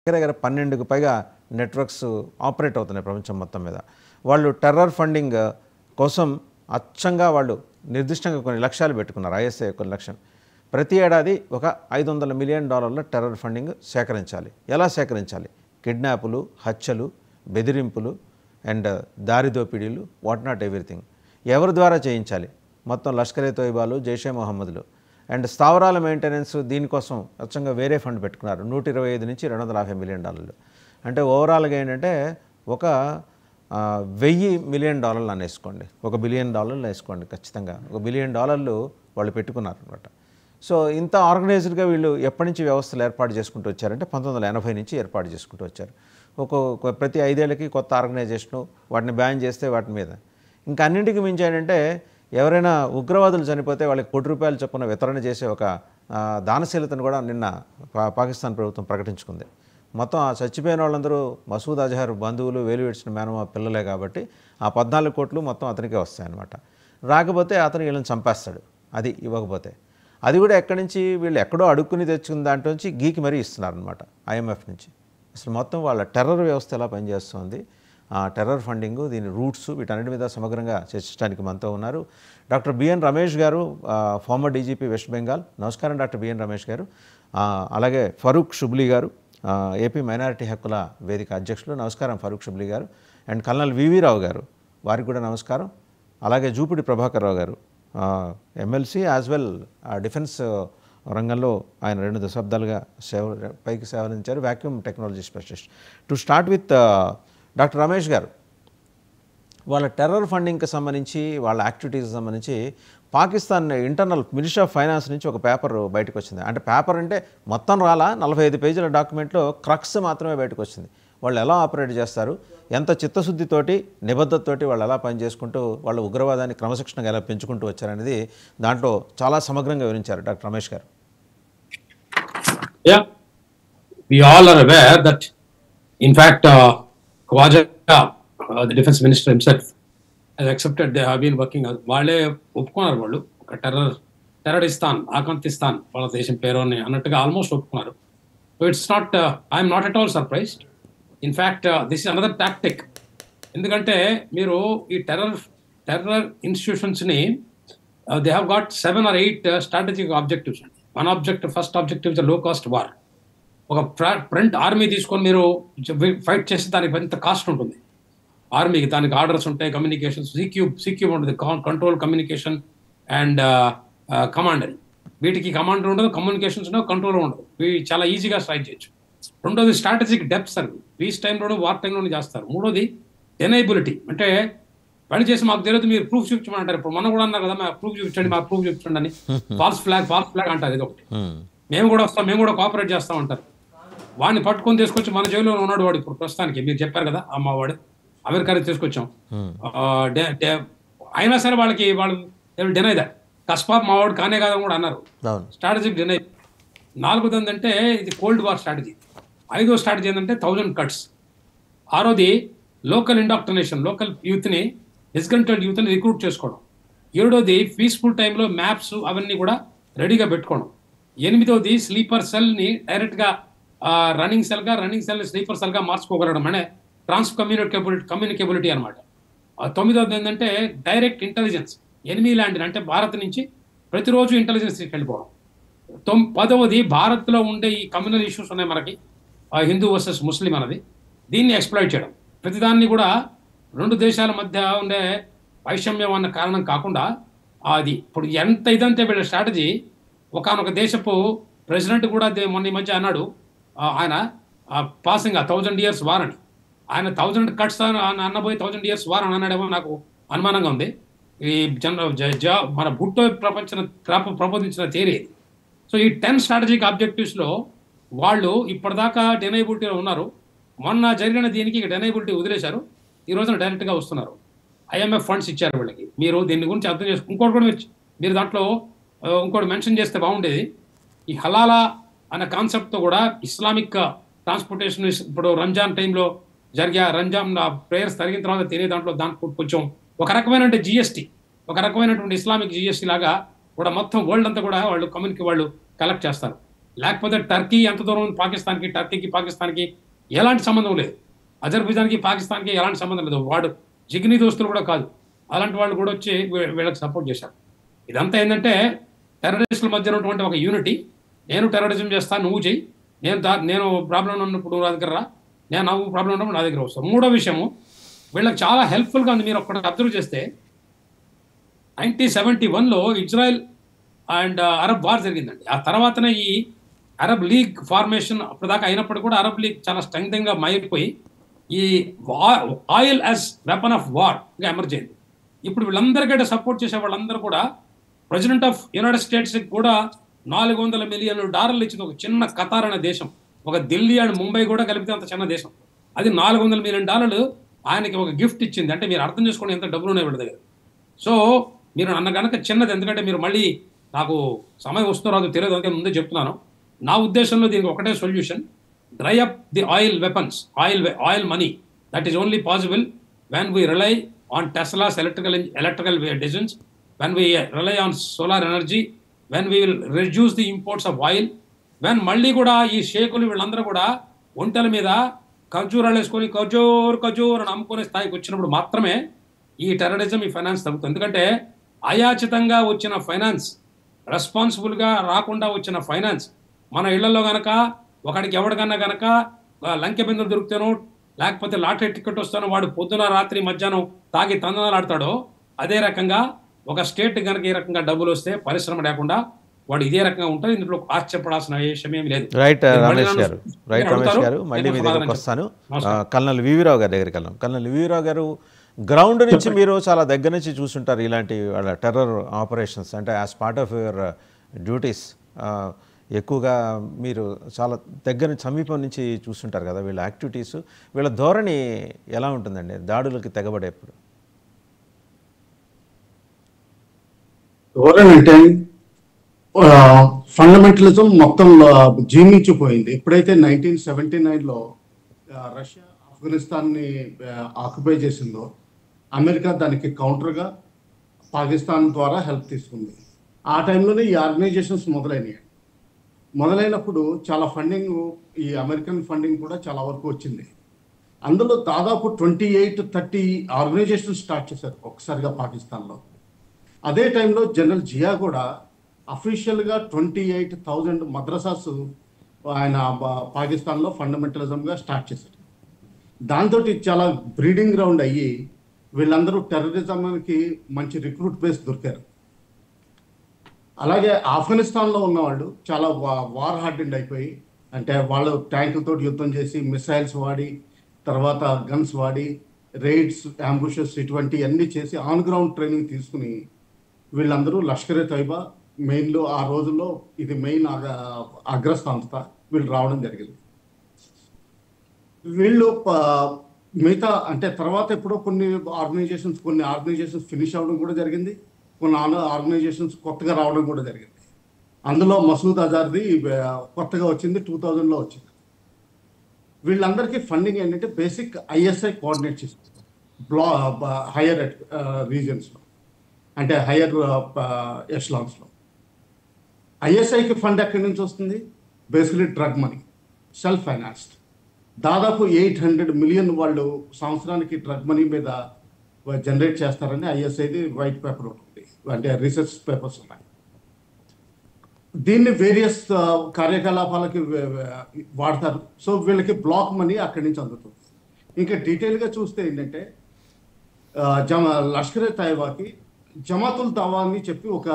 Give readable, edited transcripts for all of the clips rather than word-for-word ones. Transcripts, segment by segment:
దగ్గర దగ్గర 12కు పైగా నెట్వర్క్స్ ఆపరేట్ అవుతున్నాయి ప్రపంచం మొత్తం మీద. వాళ్ళు టెర్రర్ ఫండింగ్ కోసం అచ్చంగా వాళ్ళు నిర్దిష్టంగా కొన్ని లక్ష్యాలు పెట్టుకున్నారు. ఐఎస్ఐ కొన్ని లక్ష్యం. ప్రతి ఏడాది ఒక $500 మిలియన్ టెర్రర్ ఫండింగ్ సేకరించాలి. ఎలా సేకరించాలి? కిడ్నాపులు, హత్యలు, బెదిరింపులు అండ్ దారి దోపిడీలు, వాట్ నాట్ ఎవ్రీథింగ్. ఎవరి ద్వారా చేయించాలి? మొత్తం లష్కరే తోయిబాలు, జైషే మొహమ్మద్లు అండ్ స్థావరాల మెయింటెనెన్స్ దీనికోసం అచ్చంగా వేరే ఫండ్ పెట్టుకున్నారు. 125 నుంచి $250 మిలియన్. అంటే ఓవరాల్గా ఏంటంటే ఒక $1000 మిలియన్ అనేసుకోండి, $1 బిలియన్ వేసుకోండి, ఖచ్చితంగా $1 బిలియన్ వాళ్ళు పెట్టుకున్నారు అనమాట. సో ఇంత ఆర్గనైజ్డ్గా వీళ్ళు ఎప్పటి నుంచి వ్యవస్థలు ఏర్పాటు చేసుకుంటూ వచ్చారంటే 1980 నుంచి ఏర్పాటు చేసుకుంటూ వచ్చారు. ప్రతి 5 ఏళ్ళకి కొత్త ఆర్గనైజేషను, వాటిని బ్యాన్ చేస్తే వాటి మీద ఇంకా అన్నింటికి మించి ఏంటంటే ఎవరైనా ఉగ్రవాదులు చనిపోతే వాళ్ళకి ₹1 చొప్పున వితరణ చేసే ఒక దానశీలతను కూడా నిన్న పాకిస్తాన్ ప్రభుత్వం ప్రకటించుకుంది. మొత్తం ఆ చచ్చిపోయిన వాళ్ళందరూ మసూద్ అజహర్ బంధువులు, వేలు విడిచిన మేనమా పిల్లలే కాబట్టి ఆ 14 కోట్లు మొత్తం అతనికే వస్తాయన్నమాట. రాకపోతే అతను వీళ్ళని చంపేస్తాడు అది ఇవ్వకపోతే. అది కూడా ఎక్కడి నుంచి వీళ్ళు ఎక్కడో అడుక్కుని తెచ్చుకున్న దాంట్లో నుంచి గీకి మరీ ఇస్తున్నారనమాట IMF నుంచి. అసలు మొత్తం వాళ్ళ టెర్రర్ వ్యవస్థ ఎలా పనిచేస్తుంది, ఆ టెర్రర్ ఫండింగు, దీని రూట్స్, వీటన్నిటి మీద సమగ్రంగా చర్చించడానికి మనతో ఉన్నారు డాక్టర్ బిఎన్ రమేష్ గారు, ఫార్మర్ డీజీపీ వెస్ట్ బెంగాల్. నమస్కారం డాక్టర్ బిఎన్ రమేష్ గారు. అలాగే ఫరూక్ షుబ్లీ గారు, ఏపీ మైనారిటీ హక్కుల వేదిక అధ్యక్షులు. నమస్కారం ఫరూక్ షుబ్లీ గారు. అండ్ కల్నల్ వివి రావు గారు, వారికి కూడా నమస్కారం. అలాగే జూపిడి ప్రభాకర్ రావు గారు, ఎమ్మెల్సీ యాజ్ వెల్ డిఫెన్స్ రంగంలో ఆయన 2 దశాబ్దాలుగా పైకి సేవలించారు, vacuum technology specialist. To start with doctor Ramesh garu, వాళ్ళ టెర్రర్ ఫండింగ్కి సంబంధించి వాళ్ళ యాక్టివిటీస్కి సంబంధించి Pakistan internal ministry of finance నుంచి ఒక పేపర్ బయటకు వచ్చింది. అంటే పేపర్ అంటే మొత్తం రాలా, 45 పేజీల డాక్యుమెంట్లో క్రక్స్ మాత్రమే బయటకు వచ్చింది. వాళ్ళు ఎలా ఆపరేట్ చేస్తారు, ఎంత చిత్తశుద్ధితోటి నిబద్ధతతోటి వాళ్ళు ఎలా పనిచేసుకుంటూ వాళ్ళు ఉగ్రవాదాన్ని క్రమశిక్షణగా ఎలా పెంచుకుంటూ వచ్చారనేది దాంట్లో చాలా సమగ్రంగా వివరించారు డాక్టర్ రమేష్ గారు. Yeah, we all are aware that in fact Khwaja, the defense minister himself, has accepted they have been working. వాళ్ళే ఒప్పుకున్నారు, వాళ్ళు ఒక టెర్రరిస్తాన్, ఆకంతిస్తాన్ వాళ్ళ దేశం పేరు అని అన్నట్టుగా ఆల్మోస్ట్ ఒప్పుకున్నారు. So it's not, I'm not at all surprised. In fact this is another tactic. ఎందుకంటే మీరు ఈ టెర్రర్ ఇన్స్టిట్యూషన్స్ని they have got 7 or 8 strategic objectives అండి. First objective is low cost war. ఒక ఫ్రంట్ ఆర్మీ తీసుకొని మీరు ఫైట్ చేస్తే దానికి ఎంత కాస్ట్ ఉంటుంది ఆర్మీకి. దానికి ఆర్డర్స్ ఉంటాయి, కమ్యూనికేషన్స్, సిక్యూబ్ ఉంటుంది, కంట్రోల్, కమ్యూనికేషన్ అండ్ కమాండర్. వీటికి కమాండర్ ఉండదు, కమ్యూనికేషన్స్ ఉండవు, కంట్రోల్ ఉండదు. ఇవి చాలా ఈజీగా స్ట్రైక్ చేయొచ్చు. రెండోది స్ట్రాటజిక్ డెప్త్ సర్వ్, పీస్ టైంలోనూ వార్ టైంలోనూ చేస్తారు. మూడోది డెనైబిలిటీ, అంటే పని చేసి మాకు తెలియదు మీరు ప్రూఫ్ చూపించమని అంటారు. ఇప్పుడు మొన్న కూడా అన్నారు కదా, మాకు ప్రూఫ్ చూపించండి అని. ఫాల్స్ ఫ్లాగ్ అంటారు. ఇది ఒకటి. మేము కూడా వస్తాం, మేము కూడా కోఆపరేట్ చేస్తాం అంటారు. వాడిని పట్టుకొని తీసుకొచ్చి మన జైల్లో ఉన్నాడు వాడు ఇప్పుడు ప్రస్తుతానికి. మీరు చెప్పారు కదా అమ్మవాడు అమెరికాకి తీసుకొచ్చాం. అయినా సరే వాళ్ళు డెనై దట్. కస్పాబ్ మావాడు కానే కాదని కూడా అన్నారు. Strategic deny. 4ది ఏంటంటే ఇది కోల్డ్ వార్ స్ట్రాటజీ. 5వ స్ట్రాటజీ ఏంటంటే 1000 కట్స్. 6వది లోకల్ ఇండాక్ట్రినేషన్, లోకల్ యూత్ని, డిస్కంటెంట్ యూత్ని రిక్రూట్ చేసుకోవడం. 7వది పీస్ఫుల్ టైంలో మ్యాప్స్ అవన్నీ కూడా రెడీగా పెట్టుకోవడం. 8వది స్లీపర్ సెల్ని డైరెక్ట్గా రన్నింగ్ సెల్ని స్లీపర్ సెల్గా మార్చుకోగలడం, అంటే కమ్యూనికేబిలిటీ అనమాట. 9వది ఏంటంటే డైరెక్ట్ ఇంటెలిజెన్స్, ఎనిమీ ల్యాండ్ అంటే భారత్ నుంచి ప్రతిరోజు ఇంటెలిజెన్స్ వెళ్ళిపోవడం. 10వది భారత్లో ఉండే ఈ కమ్యూనల్ ఇష్యూస్ ఉన్నాయి మనకి, హిందూ వర్సెస్ ముస్లిం అన్నది, దీన్ని ఎక్స్ప్లాయిట్ చేయడం. ప్రతిదాన్ని కూడా 2 దేశాల మధ్య ఉండే వైషమ్యం అన్న కారణం కాకుండా అది ఇప్పుడు ఎంత ఇదంటే వీళ్ళ స్ట్రాటజీ. ఒకనొక దేశపు ప్రెసిడెంట్ కూడా మొన్న ఈ మధ్య అన్నాడు, ఆయన పాసింగ్ 1000 years వార్ అని. ఆయన 1000 కట్స్ అన్నబోయి 1000 years వార్ అని అన్నాడేమో నాకు అనుమానంగా ఉంది. ఈ మన భుట్టో ప్రబోధించిన థియరీ. సో ఈ 10 స్ట్రాటజిక్ ఆబ్జెక్టివ్స్లో వాళ్ళు ఇప్పటిదాకా డెనైబిలిటీలో ఉన్నారు. మొన్న జరిగిన దీనికి డెనైబిలిటీ వదిలేశారు. ఈ రోజున డైరెక్ట్గా వస్తున్నారు. IMF ఫండ్స్ ఇచ్చారు వీళ్ళకి. మీరు దీని గురించి అర్థం చేసుకో. ఇంకోటి కూడా మీరు దాంట్లో ఇంకోటి మెన్షన్ చేస్తే బాగుండేది. ఈ హలాలా అనే కాన్సెప్ట్తో కూడా ఇస్లామిక్ ట్రాన్స్పోర్టేషన్, ఇప్పుడు రంజాన్ టైంలో జరిగే రంజాన్ ప్రేయర్స్ జరిగిన తర్వాత తినే దాంట్లో కొంచెం ఒక రకమైన GST, ఒక రకమైనటువంటి ఇస్లామిక్ GST లాగా కూడా మొత్తం వరల్డ్ అంతా కూడా వాళ్ళు కలెక్ట్ చేస్తారు. లేకపోతే టర్కీ ఎంత దూరం ఉంది పాకిస్తాన్కి, టర్కీకి పాకిస్తాన్కి ఎలాంటి సంబంధం లేదు. అజర్బైజాన్కి పాకిస్తాన్కి ఎలాంటి సంబంధం లేదు. వాడు జిగ్ని దోస్తులు కూడా కాదు. అలాంటి వాళ్ళు కూడా వచ్చి వీళ్ళకి సపోర్ట్ చేశారు. ఇదంతా ఏంటంటే టెర్రరిస్టుల మధ్య ఉన్నటువంటి ఒక యూనిటీ. నేను టెర్రరిజం చేస్తాను, నువ్వు చెయ్యి, నేను ప్రాబ్లం ఉన్నప్పుడు నా దగ్గర రా, నువ్వు ప్రాబ్లం ఉన్నప్పుడు నా దగ్గర వస్తాను. మూడో విషయము వీళ్ళకి చాలా హెల్ప్ఫుల్గా ఉంది. మీరు ఒక్కటి అబ్జర్వ్ చేస్తే 1971లో ఇజ్రాయెల్ అండ్ అరబ్ వార్ జరిగిందండి. ఆ తర్వాతనే ఈ అరబ్ లీగ్ ఫార్మేషన్ అప్పటిదాకా అయినప్పుడు కూడా అరబ్ లీగ్ చాలా స్ట్రెంగ్గా మారిపోయి ఈ ఆయిల్ యాజ్ వెపన్ ఆఫ్ వార్గా ఎమర్జ్ అయింది. ఇప్పుడు వీళ్ళందరికంటే సపోర్ట్ చేసే వాళ్ళందరూ కూడా ప్రెసిడెంట్ ఆఫ్ యునైటెడ్ స్టేట్స్కి కూడా $400 మిలియన్ ఇచ్చింది. ఒక చిన్న ఖతార్ అనే దేశం, ఒక ఢిల్లీ అండ్ ముంబై కూడా కలిపితే అంత చిన్న దేశం, అది $400 మిలియన్ ఆయనకి ఒక గిఫ్ట్ ఇచ్చింది. అంటే మీరు అర్థం చేసుకోండి ఎంత డబ్బులు ఉన్నాయి వీళ్ళ దగ్గర. సో మీరు నన్ను కనుక చిన్నది, ఎందుకంటే మీరు మళ్ళీ నాకు సమయం వస్తుందో రాదో తెలియదు, అందుకే ముందే చెప్తున్నాను. నా ఉద్దేశంలో దీనికి ఒకటే solution, dry up the oil weapons, oil money. That is only possible when we rely on టెస్లాస్ electrical designs, when we rely on solar energy, when we will reduce the imports of oil, when మళ్ళీ కూడా ఈ షేకులు వీళ్ళందరూ కూడా ఒంటెల మీద ఖర్జూరాలు వేసుకొని ఖర్జూర్ అని అమ్ముకునే స్థాయికి వచ్చినప్పుడు మాత్రమే ఈ టెర్రరిజం, ఈ ఫైనాన్స్ తగ్గుతుంది. ఎందుకంటే అయాచితంగా వచ్చిన ఫైనాన్స్, రెస్పాన్సిబుల్గా రాకుండా వచ్చిన ఫైనాన్స్ మన ఇళ్లలో గనక ఒకడికి ఎవరికన్నా గనక లంకె బిందులు దొరికితేనో లేకపోతే లాటరీ టికెట్ వస్తానో వాడు పొద్దున రాత్రి మధ్యాహ్నం తాగి తందనాలు ఆడతాడో, అదే రకంగా ఒక స్టేట్ కనుక ఈ రకంగా డబ్బులు వస్తే పరిశ్రమ లేకుండా వాడు ఇదే రకంగా ఉంటుంది. ఇందులో ఆశ్చర్యపడాల్సిన విషయం ఏమి లేదు. రైట్ రమేష్ గారు, మళ్ళీ మీ దగ్గరకు వస్తాను. కల్నల్ వివిరావు గారి దగ్గరికి వెళ్దాం. కల్నల్ వివిరావు గారు, గ్రౌండ్ నుంచి మీరు చాలా దగ్గర నుంచి చూస్తుంటారు ఇలాంటి వాళ్ళ టెర్రర్ ఆపరేషన్స్. అంటే as part of your duties ఎక్కువగా మీరు చాలా దగ్గర సమీపం నుంచి చూస్తుంటారు కదా వీళ్ళ యాక్టివిటీస్. వీళ్ళ ధోరణి ఎలా ఉంటుందండి దాడులకి తెగబడేప్పుడు? ధోరణి అంటే ఫండమెంటలిజం మొత్తం జీర్ణించిపోయింది. ఎప్పుడైతే 1979లో రష్యా ఆఫ్ఘనిస్తాన్ని ఆక్యుపై చేసిందో, అమెరికా దానికి కౌంటర్గా పాకిస్తాన్ ద్వారా హెల్ప్ తీసుకుంది. ఆ టైంలోనే ఈ ఆర్గనైజేషన్స్ మొదలైనప్పుడు చాలా ఫండింగ్, ఈ అమెరికన్ ఫండింగ్ కూడా చాలా వరకు వచ్చింది. అందులో దాదాపు 28-30 ఆర్గనైజేషన్ స్టార్ట్ చేశారు ఒకసారిగా పాకిస్తాన్లో. అదే టైంలో జనరల్ జియా కూడా అఫీషియల్గా 28,000 మద్రసాస్ ఆయన పాకిస్తాన్లో ఫండమెంటలిజంగా స్టార్ట్ చేశారు. దాంతో చాలా బ్రీడింగ్ గ్రౌండ్ అయ్యి వీళ్ళందరూ టెర్రరిజంకి మంచి రిక్రూట్ బేస్ దొరికారు. అలాగే ఆఫ్ఘనిస్తాన్లో ఉన్నవాళ్ళు చాలా వార్ హార్డెండ్ అయిపోయి, అంటే వాళ్ళు ట్యాంకులతో యుద్ధం చేసి మిసైల్స్ వాడి, తర్వాత గన్స్ వాడి, రైడ్స్, అంబుషెస్ ఇటువంటివన్నీ చేసి ఆన్ గ్రౌండ్ ట్రైనింగ్ తీసుకుని వీళ్ళందరూ లష్కరే తోయిబా మెయిన్లో ఆ రోజుల్లో ఇది మెయిన్ అగ్రసంస్థ వీళ్ళు రావడం జరిగింది. వీళ్ళు మిగతా అంటే తర్వాత ఎప్పుడో కొన్ని ఆర్గనైజేషన్స్ ఫినిష్ అవ్వడం కూడా జరిగింది, కొన్ని ఆర్గనైజేషన్స్ కొత్తగా రావడం కూడా జరిగింది. అందులో మసూద్ అజార్ది కొత్తగా వచ్చింది, 2000లో వచ్చింది. వీళ్ళందరికీ ఫండింగ్ ఏంటంటే బేసిక్ ఐఎస్ఐ కోఆర్డినేట్ చేస్తుంది హైయర్ రీజన్స్లో, అంటే హైయర్ ఎష్లాన్స్లో. ఐఎస్ఐకి ఫండ్ ఎక్కడి నుంచి వస్తుంది? Basically drug money, self financed. దాదాపు 800 మిలియన్ వాళ్ళు సంవత్సరానికి డ్రగ్ మనీ మీద జనరేట్ చేస్తారని ఐఎస్ఐది వైట్ పేపర్ ఉంటుంది, అంటే రీసెర్చ్ పేపర్స్ ఉన్నాయి. దీన్ని వేరియస్ కార్యకలాపాలకి వాడతారు. సో వీళ్ళకి బ్లాక్ మనీ అక్కడి నుంచి అందుతుంది. ఇంకా డీటెయిల్గా చూస్తే ఏంటంటే లష్కరే తైబాకి జమాతుల్ దావా అని చెప్పి ఒక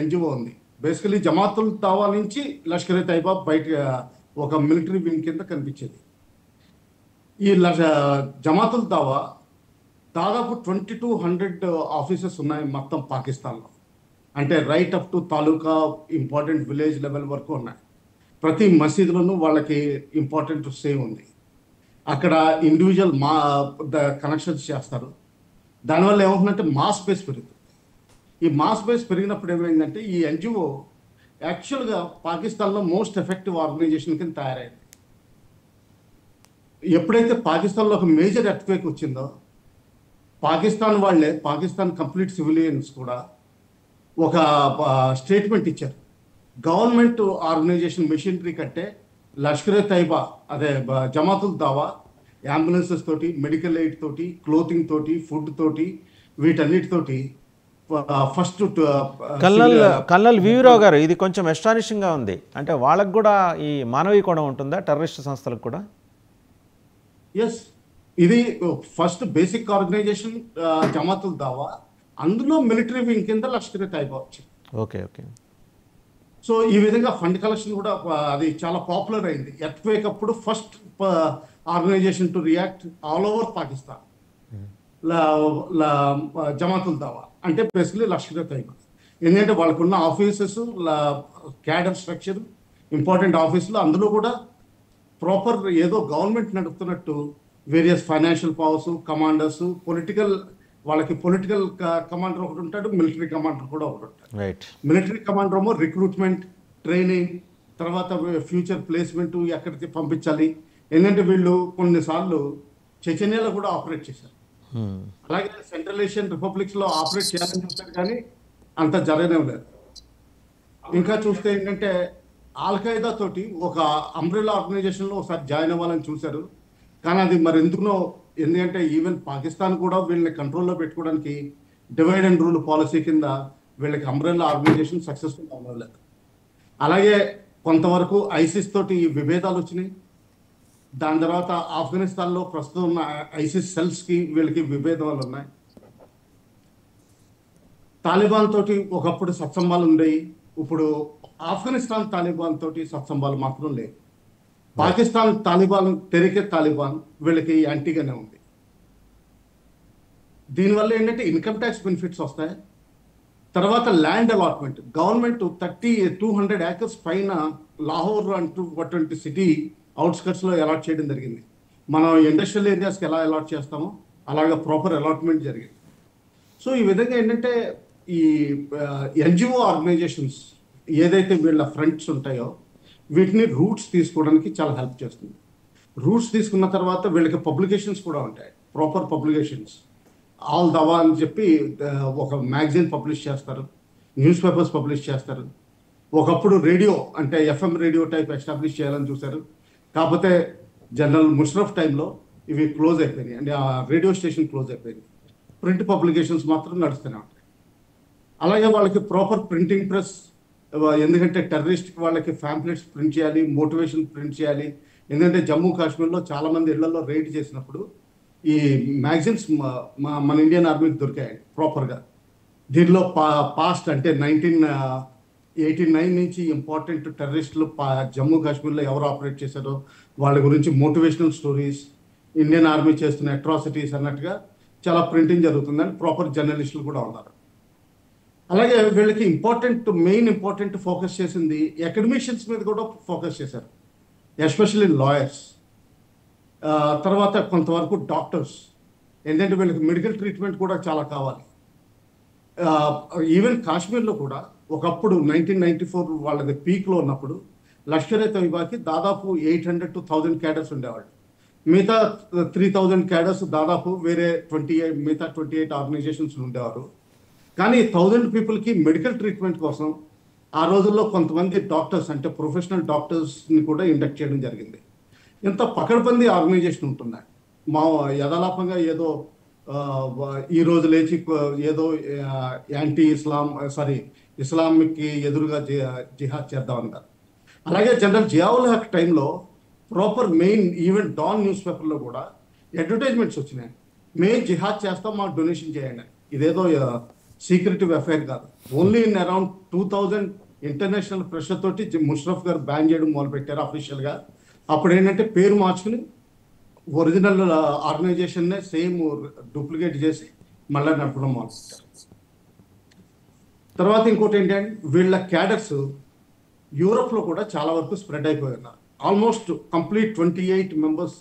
ఎన్జిఓ ఉంది. బేసికలీ జమాతుల్ దావా నుంచి లష్కరే తైబా బయట ఒక మిలిటరీ వింగ్ కింద కనిపించేది. ఈ జమాతుల్ దావా దాదాపు 2200 ఆఫీసెస్ ఉన్నాయి మొత్తం పాకిస్తాన్లో. అంటే right up to taluka important village level వరకు ఉన్నాయి. ప్రతి మసీదులోనూ వాళ్ళకి ఇంపార్టెంట్ సే ఉంది. అక్కడ ఇండివిజువల్ కనెక్షన్స్ చేస్తారు. దానివల్ల ఏమవుతుందంటే మాస్ బేస్ పెరుగుతుంది. ఈ మాస్ బేస్ పెరిగినప్పుడు ఏమైందంటే ఈ ఎన్జిఓ యాక్చువల్గా పాకిస్తాన్లో మోస్ట్ ఎఫెక్టివ్ ఆర్గనైజేషన్ కింద తయారైంది. ఎప్పుడైతే పాకిస్తాన్లో ఒక మేజర్ ఎర్త్క్వేక్ వచ్చిందో, పాకిస్తాన్ కంప్లీట్ సివిలియన్స్ కూడా ఒక స్టేట్మెంట్ ఇచ్చారు. గవర్నమెంట్ ఆర్గనైజేషన్ మెషినరీ కంటే లష్కరే తైబా అదే జమాతుల్ దావా అంబులెన్సెస్ తోటి, మెడికల్ ఎయిడ్ తోటి, క్లోతింగ్ తోటి, ఫుడ్ తోటి, వీటన్నిటితోటి ఫస్ట్ కల్నల్ వీరావు గారు, ఇది కొంచెం ఎస్టానిషింగ్గా ఉంది. అంటే వాళ్ళకు కూడా ఈ మానవీయ కోణం ఉంటుందా టెర్రరిస్ట్ సంస్థలకు కూడా? ఎస్, ఇది ఫస్ట్ బేసిక్ ఆర్గనైజేషన్ జమాతుల్ దావా, అందులో మిలిటరీ వింగ్ కింద లష్కరే తైబా వచ్చింది. Okay okay. సో ఈ విధంగా ఫండ్ కలెక్షన్ కూడా అది చాలా పాపులర్ అయింది. ఎర్త్క్వేక్ అప్పుడు first organisation to react all over Pakistan Jamatul Dawa అంటే బేసిక్లీ లష్కరే తైబా. ఎందుకంటే వాళ్ళకున్న ఆఫీసెస్, క్యాడర్ స్ట్రక్చర్, ఇంపార్టెంట్ ఆఫీసులు, అందులో కూడా ప్రాపర్ ఏదో గవర్నమెంట్ నడుపుతున్నట్టు వేరియస్ ఫైనాన్షియల్ పవర్స్, కమాండర్స్, వాళ్ళకి పొలిటికల్ కమాండర్ ఒకటి ఉంటాడు, మిలిటరీ కమాండర్ కూడా ఒకటి ఉంటాడు. రైట్. మిలిటరీ కమాండర్ ఏమో రిక్రూట్మెంట్, ట్రైనింగ్, తర్వాత ఫ్యూచర్ ప్లేస్మెంట్, ఎక్కడికి పంపించాలి. ఎందుకంటే వీళ్ళు కొన్నిసార్లు చెచెనియాలో కూడా ఆపరేట్ చేశారు. అలాగే సెంట్రల్ ఏషియన్ రిపబ్లిక్స్ లో ఆపరేట్ చేయాలని చూశారు, కానీ అంత జరగడం లేదు. ఇంకా చూస్తే ఏంటంటే ఆల్ఖైదా తోటి ఒక అంబ్రెల్లా ఆర్గనైజేషన్ లో ఒకసారి జాయిన్ అవ్వాలని చూశారు, కానీ అది మరి ఎందుకంటే ఈవెన్ పాకిస్తాన్ కూడా వీళ్ళని కంట్రోల్లో పెట్టుకోవడానికి డివైడ్ అండ్ రూల్ పాలసీ కింద వీళ్ళకి అంబ్రెల్లా ఆర్గనైజేషన్ సక్సెస్ఫుల్ అవ్వలేదు. అలాగే కొంతవరకు ఐసిస్ తోటి విభేదాలు వచ్చినాయి. దాని తర్వాత ఆఫ్ఘనిస్తాన్లో ప్రస్తుతం ఉన్న ఐసిస్ సెల్స్ కి వీళ్ళకి విభేదాలు ఉన్నాయి. తాలిబాన్ తోటి ఒకప్పుడు సత్సంబాలు ఉండేవి, ఇప్పుడు ఆఫ్ఘనిస్తాన్ తాలిబాన్ తోటి సత్సంబాలు మాత్రం లేవు. పాకిస్తాన్ తాలిబాన్, తెరికే తాలిబాన్ వీళ్ళకి యాంటీగానే ఉంది. దీనివల్ల ఏంటంటే ఇన్కమ్ ట్యాక్స్ బెనిఫిట్స్ వస్తాయి. తర్వాత ల్యాండ్ అలాట్మెంట్, గవర్నమెంట్ 200 ఏకర్స్ పైన లాహోర్ అంటూ అటువంటి సిటీ అవుట్స్కట్స్ లో అలాట్ చేయడం జరిగింది. మనం ఇండస్ట్రియల్ ఏరియాస్కి ఎలా అలాట్ చేస్తామో అలాగా ప్రాపర్ అలాట్మెంట్ జరిగింది. సో ఈ విధంగా ఏంటంటే ఈ ఎన్జిఓ ఆర్గనైజేషన్స్ ఏదైతే వీళ్ళ ఫ్రంట్స్ ఉంటాయో వీటిని రూట్స్ తీసుకోవడానికి చాలా హెల్ప్ చేస్తుంది. రూట్స్ తీసుకున్న తర్వాత వీళ్ళకి పబ్లికేషన్స్ కూడా ఉంటాయి, ప్రాపర్ పబ్లికేషన్స్. ఆల్ దవా అని చెప్పి ఒక మ్యాగజైన్ పబ్లిష్ చేస్తారు, న్యూస్ పేపర్స్ పబ్లిష్ చేస్తారు. ఒకప్పుడు రేడియో అంటే ఎఫ్ఎం రేడియో టైప్ ఎస్టాబ్లిష్ చేయాలని చూశారు, కాకపోతే జనరల్ ముషరఫ్ టైంలో ఇవి క్లోజ్ అయిపోయినాయి, అంటే ఆ రేడియో స్టేషన్ క్లోజ్ అయిపోయింది. ప్రింట్ పబ్లికేషన్స్ మాత్రం నడుస్తూనే ఉంటాయి. అలాగే వాళ్ళకి ప్రాపర్ ప్రింటింగ్ ప్రెస్, ఎందుకంటే టెర్రరిస్ట్ వాళ్ళకి ఫ్యాంప్లెట్స్ ప్రింట్ చేయాలి, మోటివేషన్ ప్రింట్ చేయాలి. ఎందుకంటే జమ్మూ కాశ్మీర్లో చాలా మంది ఇళ్లలో రైడ్ చేసినప్పుడు ఈ మ్యాగజైన్స్ మన ఇండియన్ ఆర్మీకి దొరికాయి ప్రాపర్గా. దీనిలో పాస్ట్ అంటే 1989 నుంచి ఇంపార్టెంట్ టెర్రరిస్టులు జమ్మూ కాశ్మీర్లో ఎవరు ఆపరేట్ చేశారో వాళ్ళ గురించి మోటివేషనల్ స్టోరీస్, ఇండియన్ ఆర్మీ చేస్తున్న అట్రాసిటీస్ అన్నట్టుగా చాలా ప్రింటింగ్ జరుగుతుందని ప్రాపర్ జర్నలిస్టులు కూడా ఉన్నారు. అలాగే వీళ్ళకి మెయిన్ ఇంపార్టెంట్ ఫోకస్ చేసింది అకాడమిషియన్స్ మీద కూడా ఫోకస్ చేశారు, ఎస్పెషల్లీ లాయర్స్, తర్వాత కొంతవరకు డాక్టర్స్. ఎందుకంటే వీళ్ళకి మెడికల్ ట్రీట్మెంట్ కూడా చాలా కావాలి. ఈవెన్ కాశ్మీర్లో కూడా ఒకప్పుడు 1994 వాళ్ళది పీక్లో ఉన్నప్పుడు లష్కరే తోయిబాకి దాదాపు 800 to 1000 క్యాడర్స్ ఉండేవాళ్ళు. మిగతా 3000 క్యాడర్స్ దాదాపు వేరే 28 ఆర్గనైజేషన్స్ ఉండేవారు. కానీ 1000 పీపుల్కి మెడికల్ ట్రీట్మెంట్ కోసం ఆ రోజుల్లో కొంతమంది డాక్టర్స్ అంటే ప్రొఫెషనల్ డాక్టర్స్ని కూడా ఇండక్ట్ చేయడం జరిగింది. ఇంత పకడ్బందీ ఆర్గనైజేషన్ ఉంటున్నాయి. మా యథాలాపంగా ఏదో ఈ రోజు లేచి ఏదో యాంటీ ఇస్లామిక్ ఎదురుగా జిహాద్ చేద్దామన్నారు. అలాగే జనరల్ జియావుల్ హక్ టైంలో proper main even Dawn news పేపర్లో కూడా అడ్వర్టైజ్మెంట్స్ వచ్చినాయి, మేము జిహాద్ చేస్తాం, మాకు డొనేషన్ చేయండి. ఇదేదో సీక్రెటివ్ అఫైర్ కాదు. Only in around 2000 international pressure తోటి ముషరఫ్ గారు బ్యాన్ చేయడం మొదలుపెట్టారు అఫీషియల్గా. అప్పుడు ఏంటంటే పేరు మార్చుకుని ఒరిజినల్ ఆర్గనైజేషన్నే సేమ్ డూప్లికేట్ చేసి మళ్ళీ నడపడం మొదలుపెట్టారు. తర్వాత ఇంకోటి ఏంటంటే వీళ్ళ క్యాడర్స్ యూరోప్లో కూడా చాలా వరకు స్ప్రెడ్ అయిపోయి ఉన్నారు. ఆల్మోస్ట్ కంప్లీట్ 28 మెంబర్స్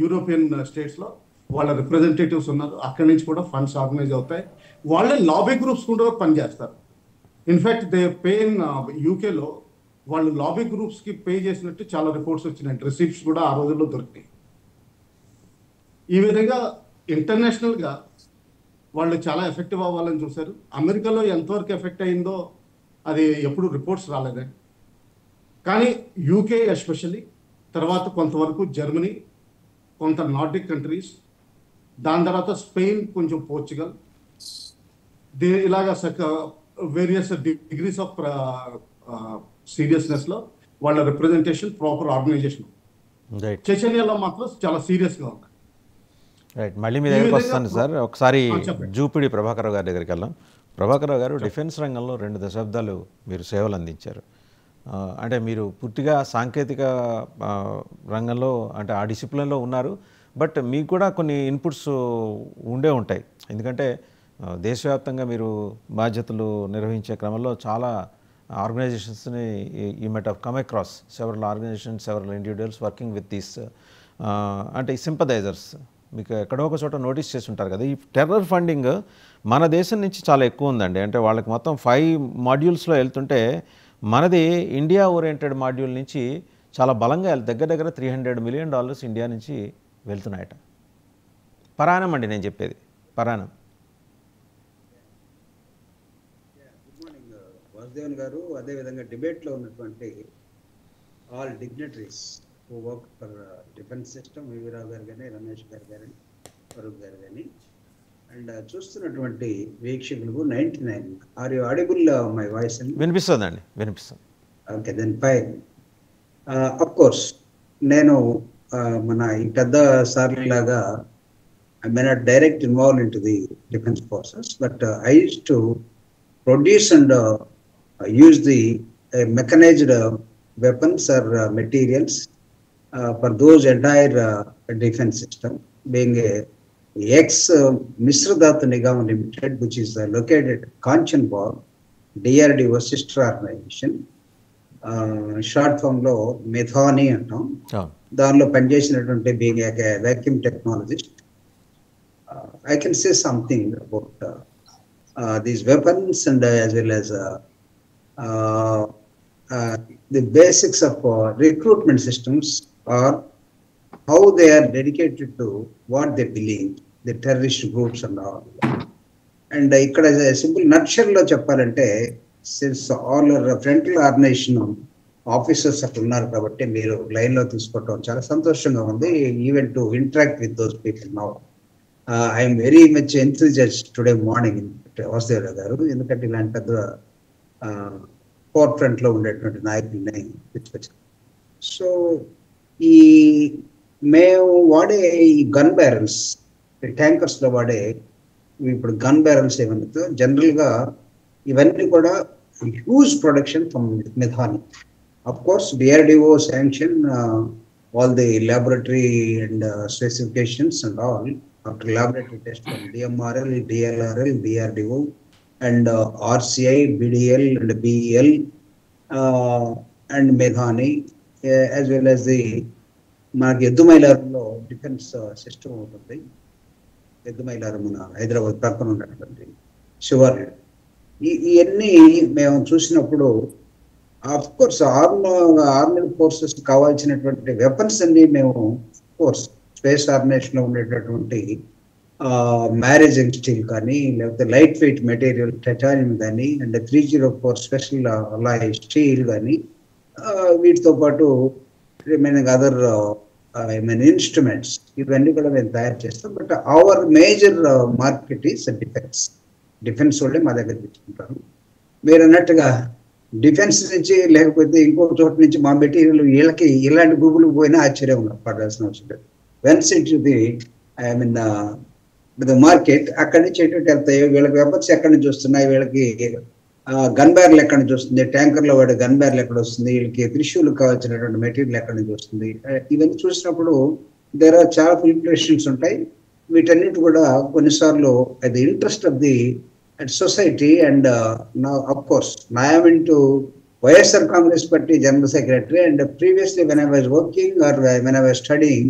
యూరోపియన్ స్టేట్స్లో వాళ్ళ రిప్రజెంటేటివ్స్ ఉన్నారు. అక్కడి నుంచి కూడా ఫండ్స్ ఆర్గనైజ్ అవుతాయి. వాళ్ళే లాబీ గ్రూప్స్ కూడా పనిచేస్తారు. ఇన్ఫ్యాక్ట్ దే పే ఇన్ యూకేలో వాళ్ళు లాబీ గ్రూప్స్కి పే చేసినట్టు చాలా రిపోర్ట్స్ వచ్చినాయి, రిసిప్ట్స్ కూడా ఆ రోజుల్లో దొరికినాయి. ఈ విధంగా ఇంటర్నేషనల్గా వాళ్ళు చాలా ఎఫెక్టివ్ అవ్వాలని చూశారు. అమెరికాలో ఎంతవరకు ఎఫెక్ట్ అయిందో అది ఎప్పుడు రిపోర్ట్స్ రాలేదండి. కానీ యూకే ఎస్పెషల్లీ, తర్వాత కొంతవరకు జర్మనీ, కొంత నార్డిక్ కంట్రీస్, దాని తర్వాత స్పెయిన్, కొంచెం పోర్చుగల్, ఇలాగా వేరియస్ డిగ్రీస్ ఆఫ్ సీరియస్నెస్లో వాళ్ళ రిప్రజెంటేషన్, ప్రాపర్ ఆర్గనైజేషన్. రైట్ చెచెనియాలో మాత్రం చాలా సీరియస్గా ఉంది. రైట్, మళ్ళీ మీ దగ్గరికి వస్తాను సార్. ఒకసారి చెప్పండి. జూపిడి ప్రభాకర్ గారి దగ్గరికి వెళ్దాం. ప్రభాకర్ గారు, డిఫెన్స్ రంగంలో 2 దశాబ్దాలు మీరు సేవలు అందించారు. అంటే మీరు పూర్తిగా సాంకేతిక రంగంలో, అంటే ఆ డిసిప్లిన్లో ఉన్నారు. బట్ మీకు కూడా కొన్ని ఇన్పుట్స్ ఉండే ఉంటాయి. ఎందుకంటే దేశవ్యాప్తంగా మీరు బాధ్యతలు నిర్వహించే క్రమంలో చాలా ఆర్గనైజేషన్స్ని you met have come across several organisations, several individuals working with these అంటే ఈ సింపథైజర్స్. మీకు ఎక్కడో ఒక చోట నోటీస్ చేసి ఉంటారు కదా, ఈ టెర్రర్ ఫండింగ్ మన దేశం నుంచి చాలా ఎక్కువ ఉందండి. అంటే వాళ్ళకి మొత్తం 5 మాడ్యూల్స్లో వెళ్తుంటే మనది ఇండియా ఓరియంటెడ్ మాడ్యూల్ నుంచి చాలా బలంగా దగ్గర దగ్గర $300 మిలియన్ ఇండియా నుంచి వెళ్తున్నాయట. పరాణం అండి నేను చెప్పేది, పరాణం. గుడ్ మార్నింగ్ వాసుదేవన్ గారు, అదేవిధంగా డిబేట్లో ఉన్నటువంటి all dignitaries who work for defence system, VV Rao గారు కానీ, రమేష్ గారు కానీ, ఫరూక్ గారు కానీ, అండ్ చూస్తున్నటువంటి వీక్షకులకు 99. Are you audible my voice? వినిపిస్తుందండి, వినిపిస్తుంది. Okay, then fine. Of course నేను మన ఈ పెద్ద సార్లు లాగా I may not direct involve into the defence forces, but I use to produce and use the mechanised weapons or materials for those entire defense system, being a ex-Misradat Nigam Limited, which is located at Kanchanborg, DRDO sister organization. Short form lo Methani antam. దానిలో పనిచేసినటువంటి being a vacuum technologist, I can say something about these weapons and as well as the basics of recruitment systems, or how they are dedicated to what they believe, the terrorist groups and all. And ikkada simple nutshell lo cheppalante, since all our frontal organization officers అక్కడ ఉన్నారు కాబట్టి మీరు line లో తీసుకోవటం చాలా సంతోషంగా ఉంది. Even to interact with those people now. I am very much enthusiastic today morning Vasudevarao గారు, ఎందుకంటే ఇలాంటి పెద్ద ఫోర్ ఫ్రంట్ లో ఉండేటువంటి నాయకుల్ని తీసుకొచ్చారు. సో ఈ మేము వాడే ఈ గన్ బ్యారల్స్, ట్యాంకర్స్ లో వాడే ఇప్పుడు గన్ బ్యారల్స్ ఏమన్నా జనరల్ గా ఇవన్నీ కూడా హ్యూజ్ ప్రొడక్షన్ ఫ్రమ్ మెథాని. Of course, DRDO sanction all the laboratory and specifications and all after laboratory test from DMRL, DLRL, DRDO, and RCI, BDL, and BEL, and Meghani, as well as the మనకి ఎద్దుమైలారంలో defence system ఉంటుంది. ఎద్దుమైలారం మన హైదరాబాద్ పక్కన ఉన్నటువంటి శివారు. ఇవన్నీ మేము చూసినప్పుడు of course army forces కావాల్సినటువంటి వెపన్స్ అన్ని మేము కోర్స్ స్పేస్ ఆర్గనైజేషన్ లో ఉండేటటువంటి మ్యారేజింగ్ స్టీల్ కానీ, లేకపోతే లైట్ వెయిట్ మెటీరియల్ టైటానియం కానీ, అండ్ 304 స్పెషల్ అలాయ్ స్టీల్ కానీ, వీటితో పాటు రిమైనింగ్ అదర్ ఇన్స్ట్రుమెంట్స్, ఇవన్నీ కూడా మేము తయారు చేస్తాం. But our major market is defence వాళ్ళే మా దగ్గర తెచ్చుకుంటారు. మీరు అన్నట్టుగా డిఫెన్స్ నుంచి లేకపోతే ఇంకో చోట నుంచి మా మెటీరియల్ వీళ్ళకి ఇలాంటి గూగుల్కి పోయినా ఆశ్చర్యం పడాల్సిన అవసరం లేదు. Whence it the I mean the market, అక్కడి నుంచి ఎటువంటి వెళ్తాయో, వీళ్ళకి వెపన్స్ ఎక్కడి నుంచి వస్తున్నాయి, వీళ్ళకి గన్ బ్యారల్ ఎక్కడి నుంచి వస్తుంది, ట్యాంకర్లో వాడే గన్ బ్యారల్ ఎక్కడ వస్తుంది, వీళ్ళకి త్రిశూలకు కావాల్సినటువంటి మెటీరియల్ ఎక్కడి నుంచి వస్తుంది, ఇవన్నీ చూసినప్పుడు దేర్ ఆర్ చాలా ఫిల్ట్రేషన్స్ ఉంటాయి. వీటన్నిటి కూడా కొన్నిసార్లు అది interest of the society, and now of course I am into YSR Congress Party General Secretary, and previously when I was working or when I was studying,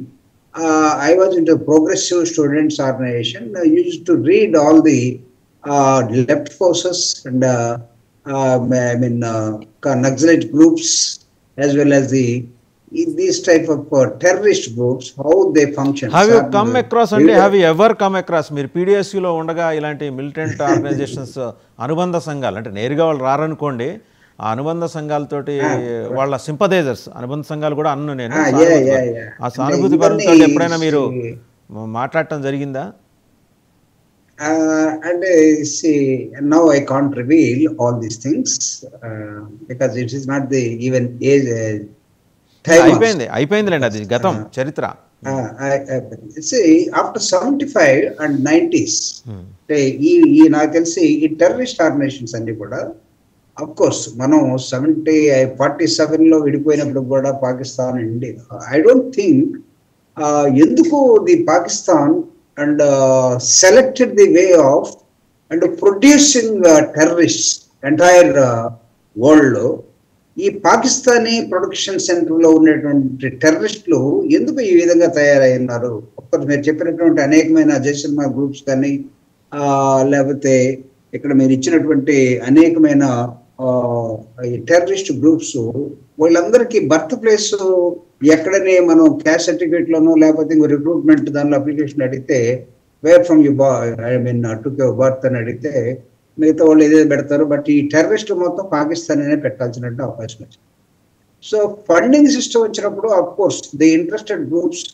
I was into Progressive Students Organization. I used to read all the left forces and Naxalite groups, as well as the these type of terrorist groups, how they function. Have you come across అంటే have you ever come across, మీరు పీడిఎస్యూలో ఉండగా ఇలాంటి militant organisations అనుబంధ సంఘాలు, అంటే నేరుగా వాళ్ళు రారనుకోండి, ఆ అనుబంధ సంఘాలతోటి వాళ్ళ సింపథైజర్స్, అనుబంధ సంఘాలు కూడా అన్ను నేను, ఆ సానుభూతి పరులతో ఎప్పుడైనా మీరు మాట్లాడటం జరిగిందా? And see, now I can't reveal all these things because it is not the even age time. అయిపోయిందిలేండి, అది గతం, చరిత్ర. See, after 75 and 90s, ఈ నాకు తెలిసి ఈ టెర్రరిస్ట్ ఆర్గనైజేషన్స్ అన్ని కూడా, అఫ్ కోర్స్ మనం 47లో విడిపోయినప్పుడు కూడా Pakistan India, I don't think ఎందుకు the Pakistan and selected the way of and producing terrorists entire world lo ee Pakistani production center lo unnatuvanti terroristlu enduku ee vidhanga tayarayunnaru. Of meer cheppinatuvanti anekamaina Jaisalmer groups gaani leకపోతే ఇక్కడ మీరు ఇచ్చినటువంటి అనేకమైన ఈ terrorist groups వాళ్ళందరికీ birth place ఎక్కడనే మనం caste certificate లోనో లేకపోతే ఇంకో రిక్రూట్మెంట్ దానిలో అప్లికేషన్ అడిగితే where from you took your birth అని అడిగితే మిగతా వాళ్ళు ఏదైతే పెడతారు. బట్ ఈ టెర్రరిస్ట్ మొత్తం పాకిస్తాన్ అనే పెట్టాల్సినట్టు అవకాశం వచ్చింది. సో ఫండింగ్ సిస్టమ్ వచ్చినప్పుడు of course the interested groups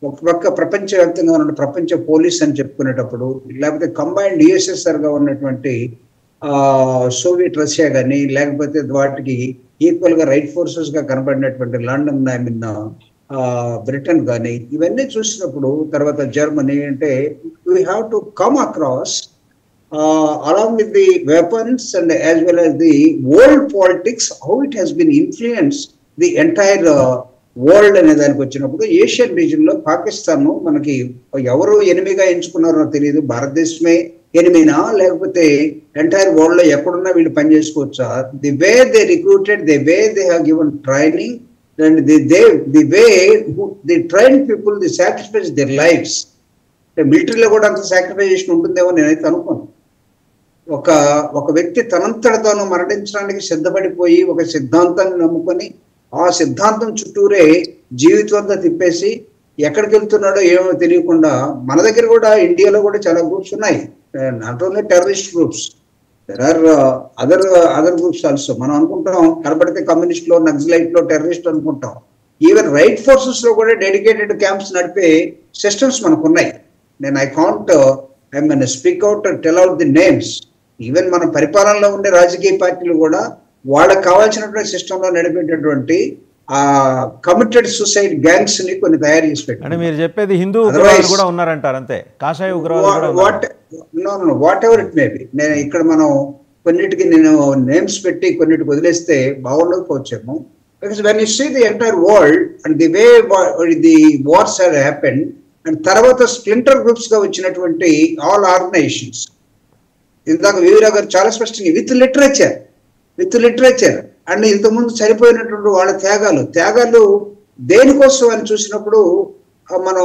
ఒక పక్క ప్రపంచవ్యాప్తంగా ఉన్న ప్రపంచ పోలీస్ అని చెప్పుకునేటప్పుడు, లేకపోతే కంబైన్డ్ యుఎస్ఎస్ఆర్ గా ఉన్నటువంటి సోవియట్ రష్యా కానీ, లేకపోతే వాటికి ఈక్వల్ గా రైట్ ఫోర్సెస్ గా కనబడినటువంటి లండన్, ఐ మీన్ బ్రిటన్ కానీ, ఇవన్నీ చూసినప్పుడు తర్వాత జర్మనీ, అంటే we have to come across along with the weapons and as well as the world politics, how it has been influenced the entire world అనే దానికి వచ్చినప్పుడు Asian reason లో పాకిస్తాన్ మనకి ఎవరు ఎనిమిగా ఎంచుకున్నారో తెలియదు. భారతదేశమే ఎనిమినా లేకపోతే ఎంటైర్ వరల్డ్ లో ఎక్కడున్నా వీళ్ళు పని చేసుకోవచ్చా? The way they recruited, the way they have given training and the way the train people the sacrifice there lifes. మిలిటరీలో కూడా అంత సాక్రిఫైజేషన్ ఉంటుందేమో నేనైతే అనుకోను. ఒక వ్యక్తి తనంతట తాను మరణించడానికి సిద్ధపడిపోయి ఒక సిద్ధాంతాన్ని నమ్ముకొని ఆ సిద్ధాంతం చుట్టూరే జీవితం అంతా తిప్పేసి ఎక్కడికి వెళ్తున్నాడో ఏమో తెలియకుండా, మన దగ్గర కూడా ఇండియాలో కూడా చాలా గ్రూప్స్ ఉన్నాయి, not only terrorist groups, there are other groups also. మనం అనుకుంటాం కనబడితే కమ్యూనిస్ట్ లో, నక్సలైట్ లో టెర్రరిస్ట్ అనుకుంటాం. ఈవెన్ రైట్ ఫోర్సెస్ లో కూడా డెడికేటెడ్ క్యాంప్స్ నడిపే సిస్టమ్స్ మనకు ఉన్నాయి. నేను I can't speak out and tell out the names. Even మన పరిపాలనలో ఉండే రాజకీయ పార్టీలు కూడా వాళ్ళకి కావాల్సినటువంటి సిస్టంలో నడిపేటటువంటి ఆ కమిటెడ్ సూసైడ్ గ్యాంగ్స్ ని కొన్ని తయారు చేసి పెట్టారు. మీరు చెప్పేది హిందూ ఉగ్రవాదులు కూడా ఉన్నారంటారు అంతే, కాషాయ ఉగ్రవాదులు. Whatever it may be. నేను ఇక్కడ మనం కొన్నిటికి నేను నేమ్స్ పెట్టి కొన్నిటికి వదిలేస్తే బాగుండకపోవచ్చేమో. Because when you see the entire world and the way the wars have happened and తర్వాత స్ప్లింటర్ గ్రూప్స్ గా వచ్చినటువంటి ఆల్ ఆర్గనైజేషన్స్, ఇందాక వీరా గారు చాలా స్పష్టంగా విత్ లిటరేచర్ అండ్ ఇంతకుముందు చనిపోయినటువంటి వాళ్ళ త్యాగాలు దేనికోసం అని చూసినప్పుడు మనం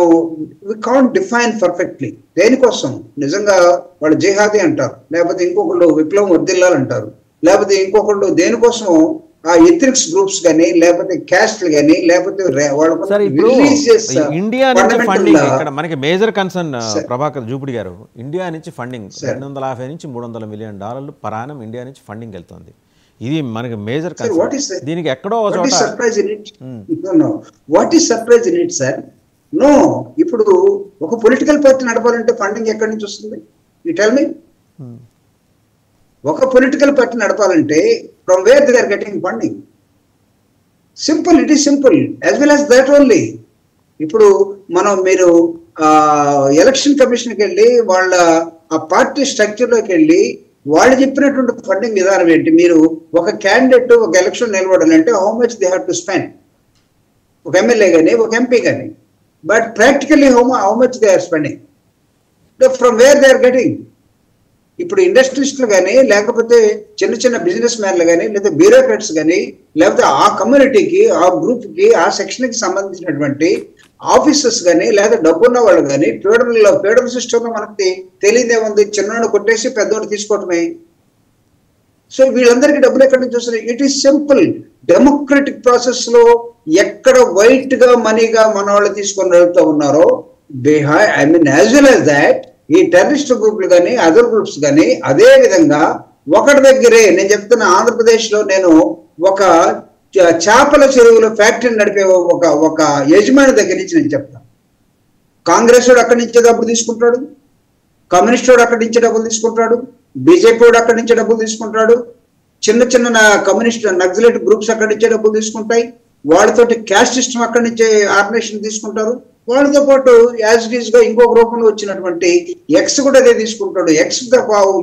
వి కాంట్ డిఫైన్ పర్ఫెక్ట్లీ దేనికోసం. నిజంగా వాళ్ళు జిహాదీ అంటారు, లేకపోతే ఇంకొకళ్ళు విప్లవం వర్దిల్లాలంటారు, లేకపోతే ఇంకొకళ్ళు దేనికోసం ఆ ఎథిక్స్ గ్రూప్స్ కానీ, లేకపోతే క్యాస్ట్లు కానీ, లేకపోతే ఇండియా నుంచి ఫండింగ్. ఇక్కడ మనకి మేజర్ కన్సర్న్ ప్రభాకర్ జూపుడి గారు, ఇండియా నుంచి ఫండింగ్ 250 నుంచి $300 మిలియన్ పర్ యానం ఇండియా నుంచి ఫండింగ్ వెళ్తుంది. ఇది మనకి మేజర్ కన్సర్న్. దీనికి ఎక్కడో what is surprise in it sir? No, ఇప్పుడు ఒక పొలిటికల్ పార్టీ నడపాలంటే ఫండింగ్ ఎక్కడి నుంచి వస్తుంది? You tell me. ఒక పొలిటికల్ పార్టీ నడపాలంటే from where they are getting funding? Simple, it is simple as well as that only. ఇప్పుడు మీరు ఎలక్షన్ కమిషన్కి వెళ్ళి వాళ్ళ ఆ పార్టీ స్ట్రక్చర్లోకి వెళ్ళి వాళ్ళు చెప్పినటువంటి ఫండింగ్ విధానం ఏంటి? మీరు ఒక క్యాండిడేట్ ఒక ఎలక్షన్ నిలబడాలంటే how much they have to spend, ఒక ఎమ్మెల్యే కానీ ఒక ఎంపీ కానీ. But practically how much they are spending, from where they are getting. ఇప్పుడు ఇండస్ట్రియలిస్టులు కానీ, లేకపోతే చిన్న చిన్న బిజినెస్ మ్యాన్లు కానీ, లేదా బ్యూరోక్రాట్స్ కానీ, లేకపోతే ఆ కమ్యూనిటీకి, ఆ గ్రూప్కి, ఆ సెక్షన్కి సంబంధించినటువంటి ఆఫీసర్స్ కానీ, లేదా డబ్బున్న వాళ్ళు కానీ, ఫెడరల్ సిస్టంలో మనకి తెలియదేముంది, చిన్నోడు కొట్టేసి పెద్దోడు తీసుకోవటమే. సో వీళ్ళందరికీ డబ్బులు ఎక్కడి నుంచి వస్తున్నాయి? It is simple. Democratic process లో ఎక్కడ వైట్ గా మనీగా మన వాళ్ళు తీసుకొని వెళ్తూ ఉన్నారో I mean as well as that ఈ టెర్రరిస్ట్ గ్రూపులు కానీ అదర్ గ్రూప్స్ కానీ అదే విధంగా ఒకటి దగ్గరే, నేను చెప్తున్న ఆంధ్రప్రదేశ్ లో నేను ఒక చేపల చెరువులో ఫ్యాక్టరీ నడిపే ఒక యజమాని దగ్గర నుంచి నేను చెప్తాను. కాంగ్రెస్ వాడు అక్కడి నుంచే డబ్బులు తీసుకుంటాడు, కమ్యూనిస్ట్ వాడు అక్కడి నుంచే డబ్బులు తీసుకుంటాడు, బీజేపీ వాడు అక్కడి నుంచే డబ్బులు తీసుకుంటాడు, చిన్న చిన్న కమ్యూనిస్ట్ నక్సలైట్ గ్రూప్స్ అక్కడి నుంచే డబ్బులు తీసుకుంటాయి, వాళ్ళతోటి క్యాస్ట్ సిస్టమ్ అక్కడి నుంచే ఆర్గనైజేషన్ తీసుకుంటారు. వాళ్ళతో పాటు యాజ్ ఇట్ ఈస్ గా ఇంకొక రూపంలో వచ్చినటువంటి ఎక్స్ కూడా అదే తీసుకుంటాడు. X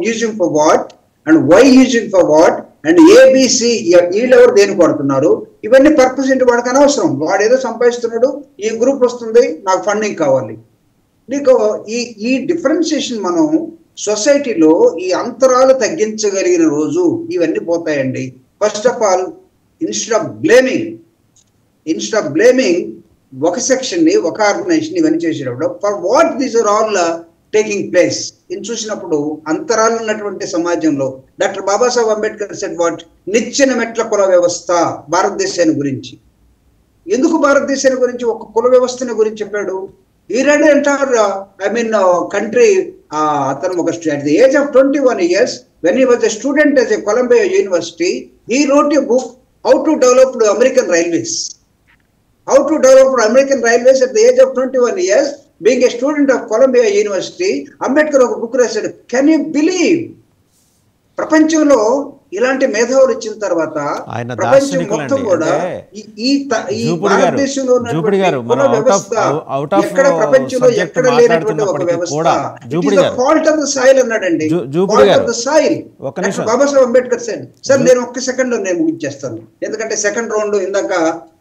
using for what and y using for what and ABC వీళ్ళెవరు దేనికి వాడుతున్నారు, ఇవన్నీ పర్పస్ ఏంటి వాడికి అనవసరం. వాడు ఏదో సంపాదిస్తున్నాడు, ఈ గ్రూప్ వస్తుంది, నాకు ఫండింగ్ కావాలి. నీకు ఈ డిఫరెన్షియేషన్ మనం సొసైటీలో ఈ అంతరాలు తగ్గించగలిగిన రోజు ఇవన్నీ పోతాయండి. First of all instead of blaming ఒక సెక్షన్ ని ఒక ఆర్గనైజేషన్ ఇవన్నీ చేసేటప్పుడు for what these are all taking place ఇది చూసినప్పుడు అంతరాలు ఉన్నటువంటి సమాజంలో doctor Babasaheb Ambedkar said what నిచ్చెన మెట్ల కుల వ్యవస్థ భారతదేశాన్ని గురించి. ఎందుకు భారతదేశాన్ని గురించి ఒక కుల వ్యవస్థని గురించి చెప్పాడు? ఈ రెడ్ ఎంటైర్ కంట్రీ. అతను ఒక at the age of 21 years when he was a student at Columbia University, he wrote a book how to develop the American railways. How to develop American railways at the age of 21 years, being a student of Columbia University, Ambedkar ఒక book రాశాడు. Can you believe? ప్రపంచంలో ఇలాంటి మేధావులు వచ్చిన తర్వాత ప్రపంచం మొత్తం కూడా ఈ భారతదేశంలో ఎక్కడ ప్రపంచంలో ఎక్కడ లేనటువంటి ఒక వ్యవస్థ ఫాల్ట్ ఆఫ్ ద సాయిల్ అన్నాడండి. Fault of the soil Babasaheb Ambedkar sir. Sir నేను ఒక్క సెకండ్ లో నేను ముగించేస్తాను, ఎందుకంటే సెకండ్ రౌండ్ ఇందాక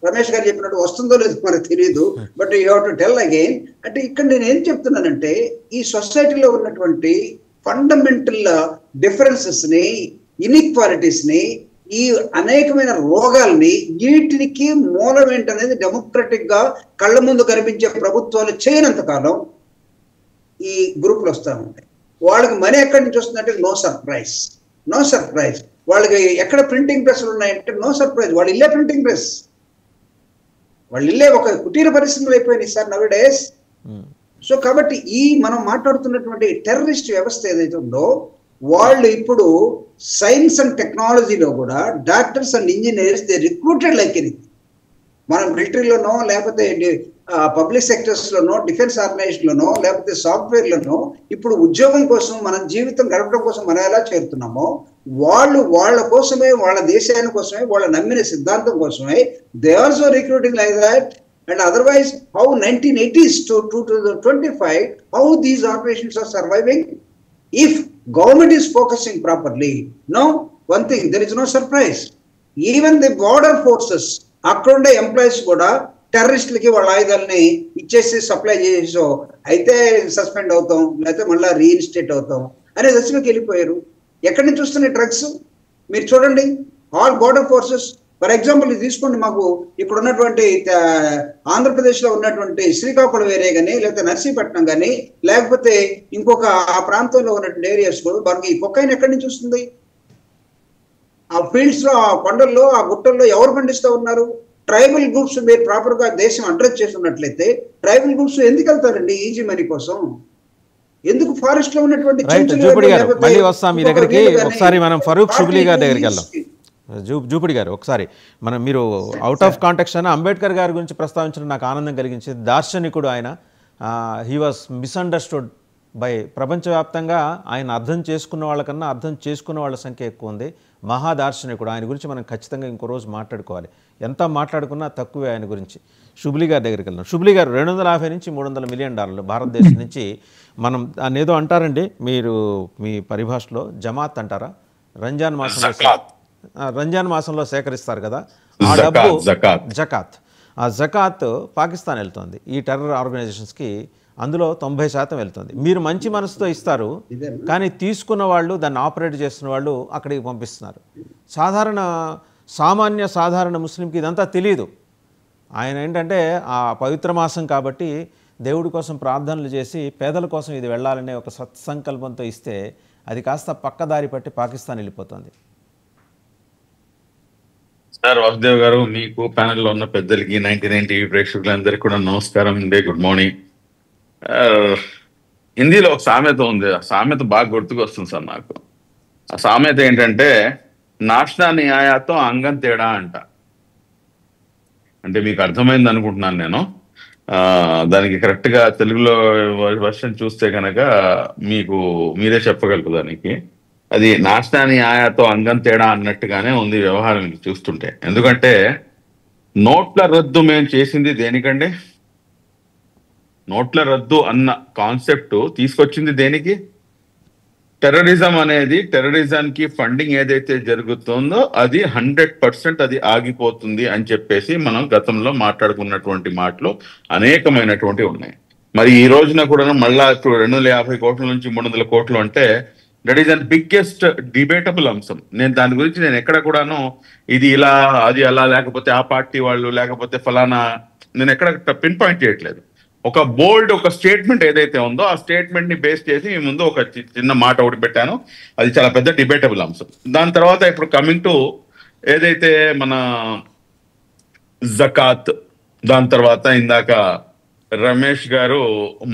రమేష్ గారు చెప్పినట్టు వస్తుందో లేదో మనకు తెలియదు, but you have to tell again. అంటే ఇక్కడ నేను ఏం చెప్తున్నానంటే ఈ సొసైటీలో ఉన్నటువంటి ఫండమెంటల్ డిఫరెన్సెస్ ని, ఇన్ఈక్వాలిటీస్ ని, ఈ అనేకమైన రోగాల్ని, వీటికి మూలం ఏంటనేది డెమోక్రటిక్ గా కళ్ళ ముందు కనిపించే ప్రభుత్వాలు చేయనంత కాలం ఈ గ్రూపులు వస్తూ ఉంటాయి. వాళ్ళకి మనీ ఎక్కడి నుంచి వస్తుందంటే నో సర్ప్రైజ్. వాళ్ళకి ఎక్కడ ప్రింటింగ్ ప్రెస్లు ఉన్నాయంటే నో సర్ప్రైజ్. వాళ్ళు ఇల్లే ప్రింటింగ్ ప్రెస్, వాళ్ళు ఇల్లే ఒక కుటీర పరిశ్రమలు అయిపోయినాయి సార్ నవ్ డేస్. సో కాబట్టి ఈ మనం మాట్లాడుతున్నటువంటి టెర్రరిస్ట్ వ్యవస్థ ఏదైతే ఉందో వాళ్ళు ఇప్పుడు సైన్స్ అండ్ టెక్నాలజీలో కూడా doctors and engineers they recruited like anything. మనం మిలిటరీలోనో లేకపోతే పబ్లిక్ సెక్టర్స్ లోనో డిఫెన్స్ ఆర్గనైజేషన్ లోనో లేకపోతే సాఫ్ట్వేర్ లోనో ఇప్పుడు ఉద్యోగం కోసం మన జీవితం గడపడం కోసం మనం ఎలా చేరుతున్నామో వాళ్ళు వాళ్ళ కోసమే, వాళ్ళ దేశాని కోసమే, వాళ్ళ నమ్మిన సిద్ధాంతం కోసమే they also recruiting like that. And otherwise, how 1980s to 2025, how these operations are surviving? If government is focusing properly, no, one thing, there is no surprise. Even the border forces, అక్కడుండే employees కూడా టెర్రరిస్టులకి వాళ్ళ ఆయుధాలని ఇచ్చేసి supply చేసేసో అయితే suspend అవుతాం, లేకపోతే మళ్ళీ reinstate అవుతాం అనే దశలోకి వెళ్ళిపోయారు. ఎక్కడి నుంచి వస్తున్నాయి డ్రగ్స్ మీరు చూడండి. All border forces for example ఇది తీసుకోండి. మాకు ఇప్పుడు ఉన్నటువంటి ఆంధ్రప్రదేశ్లో ఉన్నటువంటి శ్రీకాకుళం ఏరియా కానీ లేకపోతే నర్సీపట్నం కానీ లేకపోతే ఇంకొక ఆ ప్రాంతంలో ఉన్నటువంటి ఏరియాస్ కూడా మనకి ఈ కొకైన్ ఎక్కడి నుంచి వస్తుంది? ఆ ఫీల్డ్స్ లో, ఆ కొండల్లో, ఆ గుట్టల్లో ఎవరు పండిస్తూ ఉన్నారు? Tribal groups. మీరు ప్రాపర్ గా దేశం అడ్రస్ చేస్తున్నట్లయితే ట్రైబల్ గ్రూప్స్ ఎందుకు వెళ్తారండి ఈజీ మనీ కోసం? ఎందుకు ఫారెస్ట్ లో ఉన్నటువంటి ఒకసారి మనం ఫరూక్ షుబ్లీ గారి దగ్గరికి వెళ్దాం. జూపిడి గారు ఒకసారి మనం మీరు అవుట్ ఆఫ్ కాంటెక్స్ట్ అని అంబేద్కర్ గారి గురించి ప్రస్తావించడం నాకు ఆనందం కలిగించింది. దార్శనికుడు ఆయన. హీ వాస్ మిస్అండర్స్టూడ్ బై ప్రపంచవ్యాప్తంగా. ఆయన అర్థం చేసుకున్న వాళ్ళకన్నా అర్థం చేసుకున్న వాళ్ళ సంఖ్య ఎక్కువ ఉంది. మహాదార్శనికుడు. ఆయన గురించి మనం ఖచ్చితంగా ఇంకో రోజు మాట్లాడుకోవాలి. ఎంత మాట్లాడుకున్నా తక్కువే ఆయన గురించి. షుబ్లీ గారి దగ్గరికి వెళ్దాం. షుబ్లీ గారు 250 నుంచి $300 మిలియన్ భారతదేశం నుంచి మనం అనేదో అంటారండి మీరు మీ పరిభాషలో జమాత్ అంటారా? రంజాన్ మాసంలో సేకరిస్తారు కదా ఆ డబ్బు, జకాత్. ఆ జకాత్ పాకిస్తాన్ వెళ్తుంది ఈ టెర్రర్ ఆర్గనైజేషన్స్కి. అందులో 90% వెళ్తుంది. మీరు మంచి మనసుతో ఇస్తారు, కానీ తీసుకున్న వాళ్ళు, దాన్ని ఆపరేట్ చేస్తున్న వాళ్ళు అక్కడికి పంపిస్తున్నారు. సాధారణ ముస్లింకి ఇదంతా తెలియదు. ఆయన ఏంటంటే ఆ పవిత్ర మాసం కాబట్టి దేవుడి కోసం ప్రార్థనలు చేసి పేదల కోసం ఇది వెళ్ళాలనే ఒక సత్సంకల్పంతో ఇస్తే అది కాస్త పక్కదారి పట్టి పాకిస్తాన్ వెళ్ళిపోతుంది. సార్ వాసుదేవ్ గారు, మీకు ప్యానెల్లో ఉన్న పెద్దలకి 99 టీవీ ప్రేక్షకులందరికీ కూడా నమస్కారం అండి, గుడ్ మార్నింగ్. హిందీలో ఒక సామెత ఉంది, ఆ సామెత బాగా గుర్తుకొస్తుంది సార్ నాకు. ఆ సామెత ఏంటంటే నాశనాన్ని ఆయాతో అంగం తేడా అంట. అంటే మీకు అర్థమైంది అనుకుంటున్నాను నేను. దానికి కరెక్ట్ గా తెలుగులో వర్షన్ చూస్తే కనుక మీకు మీరే చెప్పగలరు దానికి. అది నాశనాన్ని ఆయాతో అంగం తేడా అన్నట్టుగానే ఉంది వ్యవహారం చూస్తుంటే. ఎందుకంటే నోట్ల రద్దు మేము చేసింది దేనికండి? నోట్ల రద్దు అన్న కాన్సెప్ట్ తీసుకొచ్చింది దేనికి? టెర్రరిజం అనేది, టెర్రరిజానికి ఫండింగ్ ఏదైతే జరుగుతుందో అది 100% అది ఆగిపోతుంది అని చెప్పేసి మనం గతంలో మాట్లాడుకున్నటువంటి మాటలు అనేకమైనటువంటి ఉన్నాయి. మరి ఈ రోజున కూడా మళ్ళా 250 కోట్ల నుంచి 300 కోట్లు అంటే that is an biggest debatable అంశం. దాని గురించి నేను ఎక్కడ కూడాను ఇది ఇలా అది అలా లేకపోతే ఆ పార్టీ వాళ్ళు లేకపోతే ఫలానా నేను ఎక్కడ పిన్ పాయింట్ చేయట్లేదు. ఒక బోల్డ్ ఒక స్టేట్మెంట్ ఏదైతే ఉందో ఆ స్టేట్మెంట్ ని బేస్ చేసి మీ ముందు ఒక చిన్న మాట ఒకటి పెట్టాను. అది చాలా పెద్ద డిబేటబుల్ అంశం. దాని తర్వాత ఇప్పుడు కమింగ్ టు ఏదైతే మన జకాత్, దాని తర్వాత ఇందాక రమేష్ గారు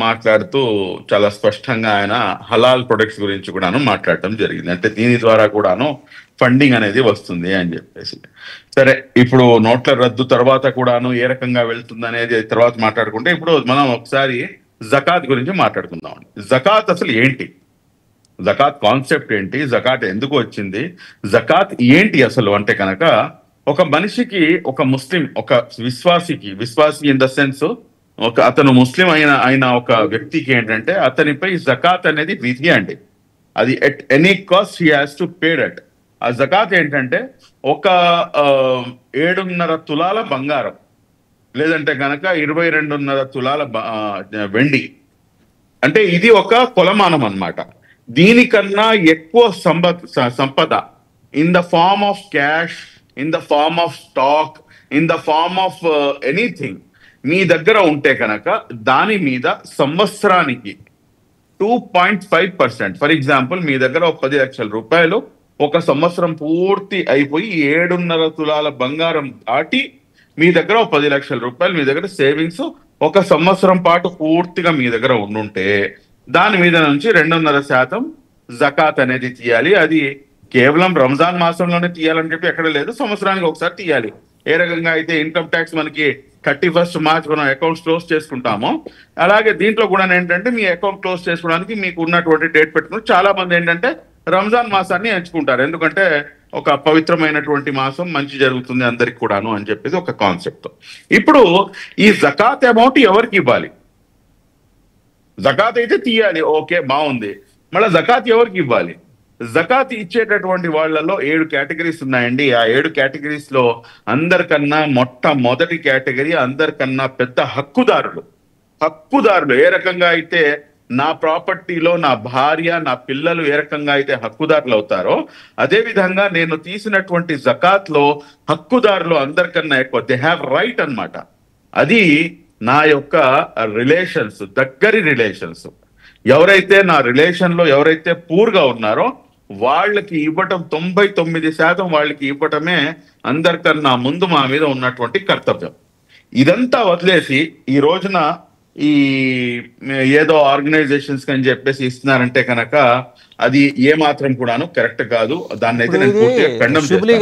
మాట్లాడుతూ చాలా స్పష్టంగా ఆయన హలాల్ ప్రొడక్ట్స్ గురించి కూడాను మాట్లాడటం జరిగింది. అంటే దీని ద్వారా కూడాను ఫండింగ్ అనేది వస్తుంది అని చెప్పేసి. సరే, ఇప్పుడు నోట్ల రద్దు తర్వాత కూడాను ఏ రకంగా వెళ్తుంది అనేది తర్వాత మాట్లాడుకుంటే, ఇప్పుడు మనం ఒకసారి జకాత్ గురించి మాట్లాడుకుందాం. జకాత్ అసలు ఏంటి? జకాత్ కాన్సెప్ట్ ఏంటి? జకాత్ ఎందుకు వచ్చింది? జకాత్ ఏంటి అసలు అంటే కనుక ఒక మనిషికి, ఒక ముస్లిం, ఒక విశ్వాసి ఇన్ ద సెన్స్ అతను ముస్లిం అయిన ఒక వ్యక్తికి ఏంటంటే అతనిపై జకాత్ అనేది విధి అండి. అది at any cost he has to pay that. ఆ జకాత్ ఏంటంటే ఒక 7.5 తులాల బంగారం, లేదంటే కనుక 22.5 తులాల వెండి. అంటే ఇది ఒక కొలమానం అన్నమాట. దీనికన్నా ఎక్కువ సంపద in the form of cash, in the form of stock, in the form of anything మీ దగ్గర ఉంటే కనుక దాని మీద సంవత్సరానికి 2.5%. ఫర్ ఎగ్జాంపుల్, మీ దగ్గర 10 లక్షల రూపాయలు ఒక సంవత్సరం పూర్తి అయిపోయి 7.5 తులాల బంగారం దాటి మీ దగ్గర 10 లక్షల రూపాయలు మీ దగ్గర సేవింగ్స్ ఒక సంవత్సరం పాటు పూర్తిగా మీ దగ్గర ఉండుంటే దాని మీద నుంచి 2.5% జకాత్ అనేది తీయాలి. అది కేవలం రంజాన్ మాసంలోనే తీయాలని చెప్పి ఎక్కడ లేదు, సంవత్సరానికి ఒకసారి తీయాలి. ఏ రకంగా అయితే ఇన్కమ్ ట్యాక్స్ మనకి 31st మార్చ్ మనం అకౌంట్స్ క్లోజ్ చేసుకుంటామో, అలాగే దీంట్లో కూడా ఏంటంటే మీ అకౌంట్ క్లోజ్ చేసుకోవడానికి మీకు ఉన్నటువంటి డేట్ పెట్టుకుని చాలా మంది ఏంటంటే రంజాన్ మాసాన్ని ఎంచుకుంటారు. ఎందుకంటే ఒక పవిత్రమైనటువంటి మాసం, మంచి జరుగుతుంది అందరికి కూడాను అని చెప్పేసి ఒక కాన్సెప్ట్. ఇప్పుడు ఈ జకాత్ అమౌంట్ ఎవరికి ఇవ్వాలి? జకాత్ అయితే తీయాలి, ఓకే, బాగుంది. మళ్ళీ జకాత్ ఎవరికి ఇవ్వాలి? జకాత్ ఇచ్చేటటువంటి వాళ్ళలో 7 కేటగిరీస్ ఉన్నాయండి. ఆ 7 కేటగిరీస్ లో అందరికన్నా మొట్టమొదటి కేటగిరీ, అందరికన్నా పెద్ద హక్కుదారులు. ఏ రకంగా అయితే నా ప్రాపర్టీలో నా భార్య, నా పిల్లలు ఏ రకంగా అయితే హక్కుదారులు అవుతారో, అదే విధంగా నేను తీసినటువంటి జకాత్ లో హక్కుదారులు అందరికన్నా ఎక్కువ. దే హ్యావ్ రైట్ అన్నమాట. అది నా యొక్క రిలేషన్స్, దగ్గరి రిలేషన్స్. ఎవరైతే నా రిలేషన్ లో ఎవరైతే పూర్గా ఉన్నారో వాళ్ళకి ఇవ్వటం 99% వాళ్ళకి ఇవ్వటమే అందరికన్నా ముందు మా మీద ఉన్నటువంటి కర్తవ్యం. ఇదంతా వదిలేసి ఈ రోజున ఈ ఏదో ఆర్గనైజేషన్స్ అని చెప్పేసి ఇస్తున్నారంటే కనుక అది ఏ మాత్రం కూడాను కరెక్ట్ కాదు. దాన్ని అయితే నేను పూర్తిగా ఖండం చేస్తాను.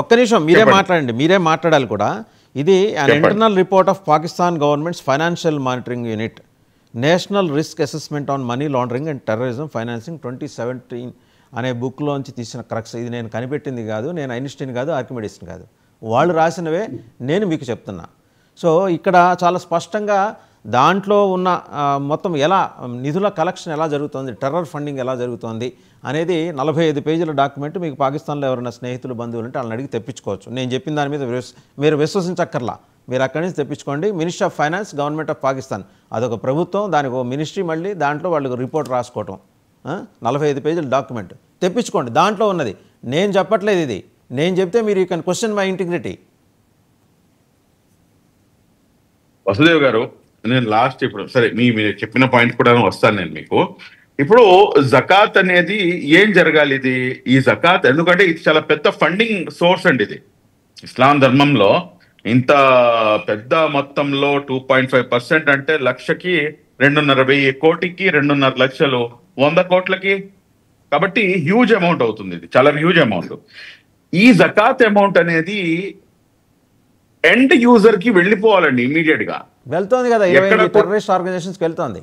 ఒక్క నిమిషం మీరే మాట్లాడాలి కూడా. ఇది అన్ internal report of Pakistan governments financial monitoring unit, national risk assessment on money laundering and terrorism financing 2017 అనే బుక్లోంచి తీసిన క్రక్స్. ఇది నేను కనిపెట్టింది కాదు, నేను ఐన్స్టీన్ కాదు, ఆర్కిమిడిస్ని కాదు, వాళ్ళు రాసినవే నేను మీకు చెప్తున్నా. సో ఇక్కడ చాలా స్పష్టంగా దాంట్లో ఉన్న మొత్తం ఎలా నిధుల కలెక్షన్ ఎలా జరుగుతుంది, టెర్రర్ ఫండింగ్ ఎలా జరుగుతుంది అనేది 45 పేజీల డాక్యుమెంట్. మీకు పాకిస్తాన్లో ఎవరైనా స్నేహితులు, బంధువులు ఉంటే వాళ్ళని అడిగి తెప్పించుకోవచ్చు. నేను చెప్పిన దాని మీద మీరు విశ్వసించక్కర్లా, మీరు అక్కడి నుంచి తెప్పించుకోండి. Ministry of finance, government of Pakistan, అదొక ప్రభుత్వం, దానికి ఒక మినిస్ట్రీ, మళ్ళీ దాంట్లో వాళ్ళకి రిపోర్ట్ రాసుకోవటం. 45 పేజీల డాక్యుమెంట్ తెప్పించుకోండి, దాంట్లో ఉన్నది. నేను చెప్పట్లేదు, ఇది నేను చెప్తే మీరు you can question my integrity. Vasudev గారు, నేను లాస్ట్ ఇప్పుడు సరే మీరు చెప్పిన పాయింట్ కూడా వస్తాను నేను మీకు. ఇప్పుడు జకాత్ అనేది ఏం జరగాలి? ఇది ఈ జకాత్ ఎందుకంటే ఇది చాలా పెద్ద ఫండింగ్ సోర్స్ అండి. ఇది ఇస్లాం ధర్మంలో ఇంత పెద్ద మొత్తంలో 2.5% అంటే లక్షకి 2.5 కోటికి 2.5 లక్షలు 100 కోట్లకి, కాబట్టి హ్యూజ్ అమౌంట్ అవుతుంది. ఇది చాలా హ్యూజ్ అమౌంట్. ఈ జకాత్ అమౌంట్ అనేది ఎండ్ యూజర్ కి వెళ్ళిపోవాలండి ఇమీడియట్ గా. వెళ్తోంది కదా, టెర్రరిస్ట్ ఆర్గనైజేషన్స్ కి వెళ్తోంది.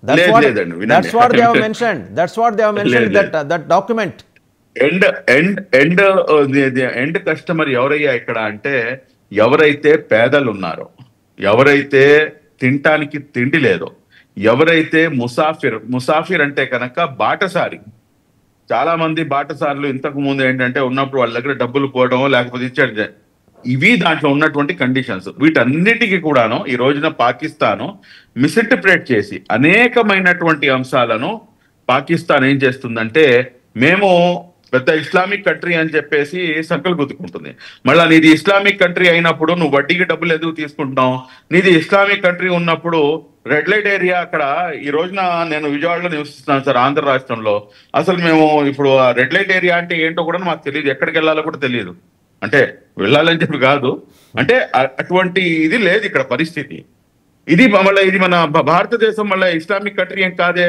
That's what they have mentioned. That's what they have mentioned that document. End customer ఎవరయ్యా ఇక్కడ అంటే ఎవరైతే పేదలు ఉన్నారో, ఎవరైతే తినటానికి తిండి లేదో, ఎవరైతే ముసాఫిర్ అంటే కనుక బాటసారి. చాలా మంది బాటసార్లు ఇంతకు ముందు ఏంటంటే ఉన్నప్పుడు వాళ్ళ దగ్గర డబ్బులు పోవడం లేకపోతే ఇచ్చాడు, ఇవి దాంట్లో ఉన్నటువంటి కండిషన్స్. వీటన్నిటికీ కూడాను ఈ రోజున పాకిస్తాను మిస్ఇంటర్ప్రేట్ చేసి అనేకమైనటువంటి అంశాలను పాకిస్తాన్ ఏం చేస్తుందంటే, మేము పెద్ద ఇస్లామిక్ కంట్రీ అని చెప్పేసి సంకలు గుద్దుకుంటుంది. మళ్ళీ నీది ఇస్లామిక్ కంట్రీ అయినప్పుడు నువ్వు వడ్డీకి డబ్బులు ఎందుకు తీసుకుంటున్నావు? నీది ఇస్లామిక్ కంట్రీ ఉన్నప్పుడు రెడ్ లైట్ ఏరియా అక్కడ ఈ రోజున నేను విజయవాడలో నివసిస్తున్నాను సార్, ఆంధ్ర రాష్ట్రంలో. అసలు మేము ఇప్పుడు రెడ్ లైట్ ఏరియా అంటే ఏంటో కూడా మాకు తెలియదు, ఎక్కడికి వెళ్ళాలో కూడా తెలియదు. అంటే వెళ్ళాలని చెప్పి కాదు, అంటే అటువంటి ఇది లేదు ఇక్కడ పరిస్థితి. ఇది మళ్ళీ ఇది మన భారతదేశం మళ్ళీ ఇస్లామిక్ కంట్రీ ఏం కాదే.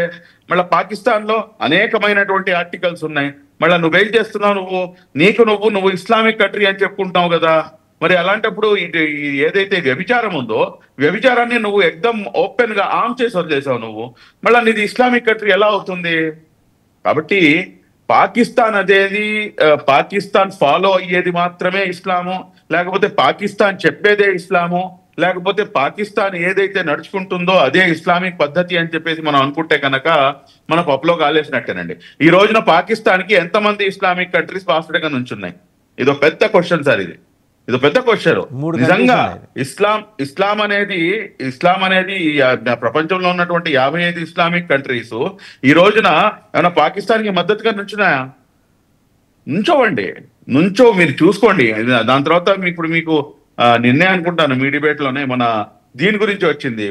మళ్ళీ పాకిస్తాన్ లో అనేకమైనటువంటి ఆర్టికల్స్ ఉన్నాయి. మళ్ళీ నువ్వేం చేస్తున్నావు, నువ్వు ఇస్లామిక్ కంట్రీ అని చెప్పుకుంటున్నావు కదా. మరి అలాంటప్పుడు ఏదైతే వ్యభిచారం ఉందో, వ్యభిచారాన్ని నువ్వు ఎక్దమ్ ఓపెన్ గా ఆమ్ చేసి వదిలేసావు నువ్వు. మళ్ళీ నీది ఇస్లామిక్ కంట్రీ ఎలా అవుతుంది? కాబట్టి పాకిస్తాన్ అనేది పాకిస్తాన్ ఫాలో అయ్యేది మాత్రమే ఇస్లాము, లేకపోతే పాకిస్తాన్ చెప్పేదే ఇస్లాము, లేకపోతే పాకిస్తాన్ ఏదైతే నడుచుకుంటుందో అదే ఇస్లామిక్ పద్ధతి అని చెప్పేసి మనం అనుకుంటే కనుక మన పప్పులో కాలేసినట్టేనండి. ఈ రోజున పాకిస్తాన్ కి ఎంతమంది ఇస్లామిక్ కంట్రీస్ పాస్వర్డ్గా నుంచున్నాయి? ఇదో పెద్ద క్వశ్చన్ సార్. ఇది పెద్ద క్వశ్చన్. నిజంగా ఇస్లాం అనేది ప్రపంచంలో ఉన్నటువంటి 55 ఇస్లామిక్ కంట్రీస్ ఈ రోజున ఏమైనా పాకిస్తాన్ కి మద్దతుగా నుంచున్నాయా? నుంచోవండి, మీరు చూసుకోండి. దాని తర్వాత ఇప్పుడు మీకు నిన్నే అనుకుంటాను మీ డిబేట్ లోనే మన దీని గురించి వచ్చింది,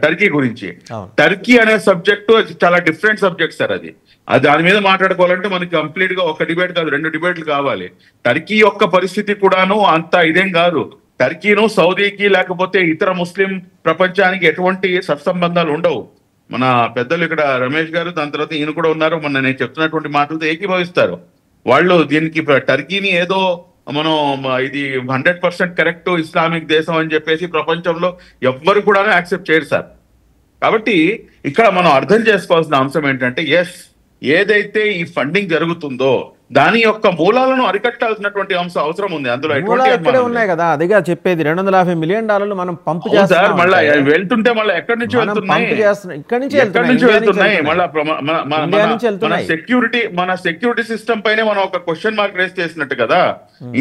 టర్కీ గురించి. టర్కీ అనే సబ్జెక్టు చాలా డిఫరెంట్ సబ్జెక్ట్ సార్. అది దాని మీద మాట్లాడుకోవాలంటే మనకి కంప్లీట్ గా ఒక డిబేట్ కాదు, 2 డిబేట్లు కావాలి. టర్కీ యొక్క పరిస్థితి కూడాను అంత ఇదేం కాదు. టర్కీను సౌదీకి లేకపోతే ఇతర ముస్లిం ప్రపంచానికి ఎటువంటి సత్సంబంధాలు ఉండవు. మన పెద్దలు ఇక్కడ రమేష్ గారు, దాని తర్వాత ఈయన కూడా ఉన్నారు, మొన్న నేను చెప్తున్నటువంటి మాటలతో ఏకీభవిస్తారు. వాళ్ళు దీనికి టర్కీని ఏదో మనం ఇది 100% కరెక్ట్ ఇస్లామిక్ దేశం అని చెప్పేసి ప్రపంచంలో ఎవ్వరు కూడా యాక్సెప్ట్ చేయరు సార్. కాబట్టి ఇక్కడ మనం అర్థం చేసుకోవాల్సిన అంశం ఏంటంటే, ఏదైతే ఈ ఫండింగ్ జరుగుతుందో దాని యొక్క మూలాలను అరికట్టాల్సినటువంటి అవసరం ఉంది. అందులో ఉన్నాయి కదా, అదిగా చెప్పేది. $250 మిలియన్ మనం పంపు చేస్తాం. మళ్ళీ వెళ్తుంటే మళ్ళీ ఎక్కడి నుంచి వెళ్తున్నాయి? మన సెక్యూరిటీ సిస్టమ్ పైనే మనం ఒక క్వశ్చన్ మార్క్ రేస్ చేసినట్టు కదా.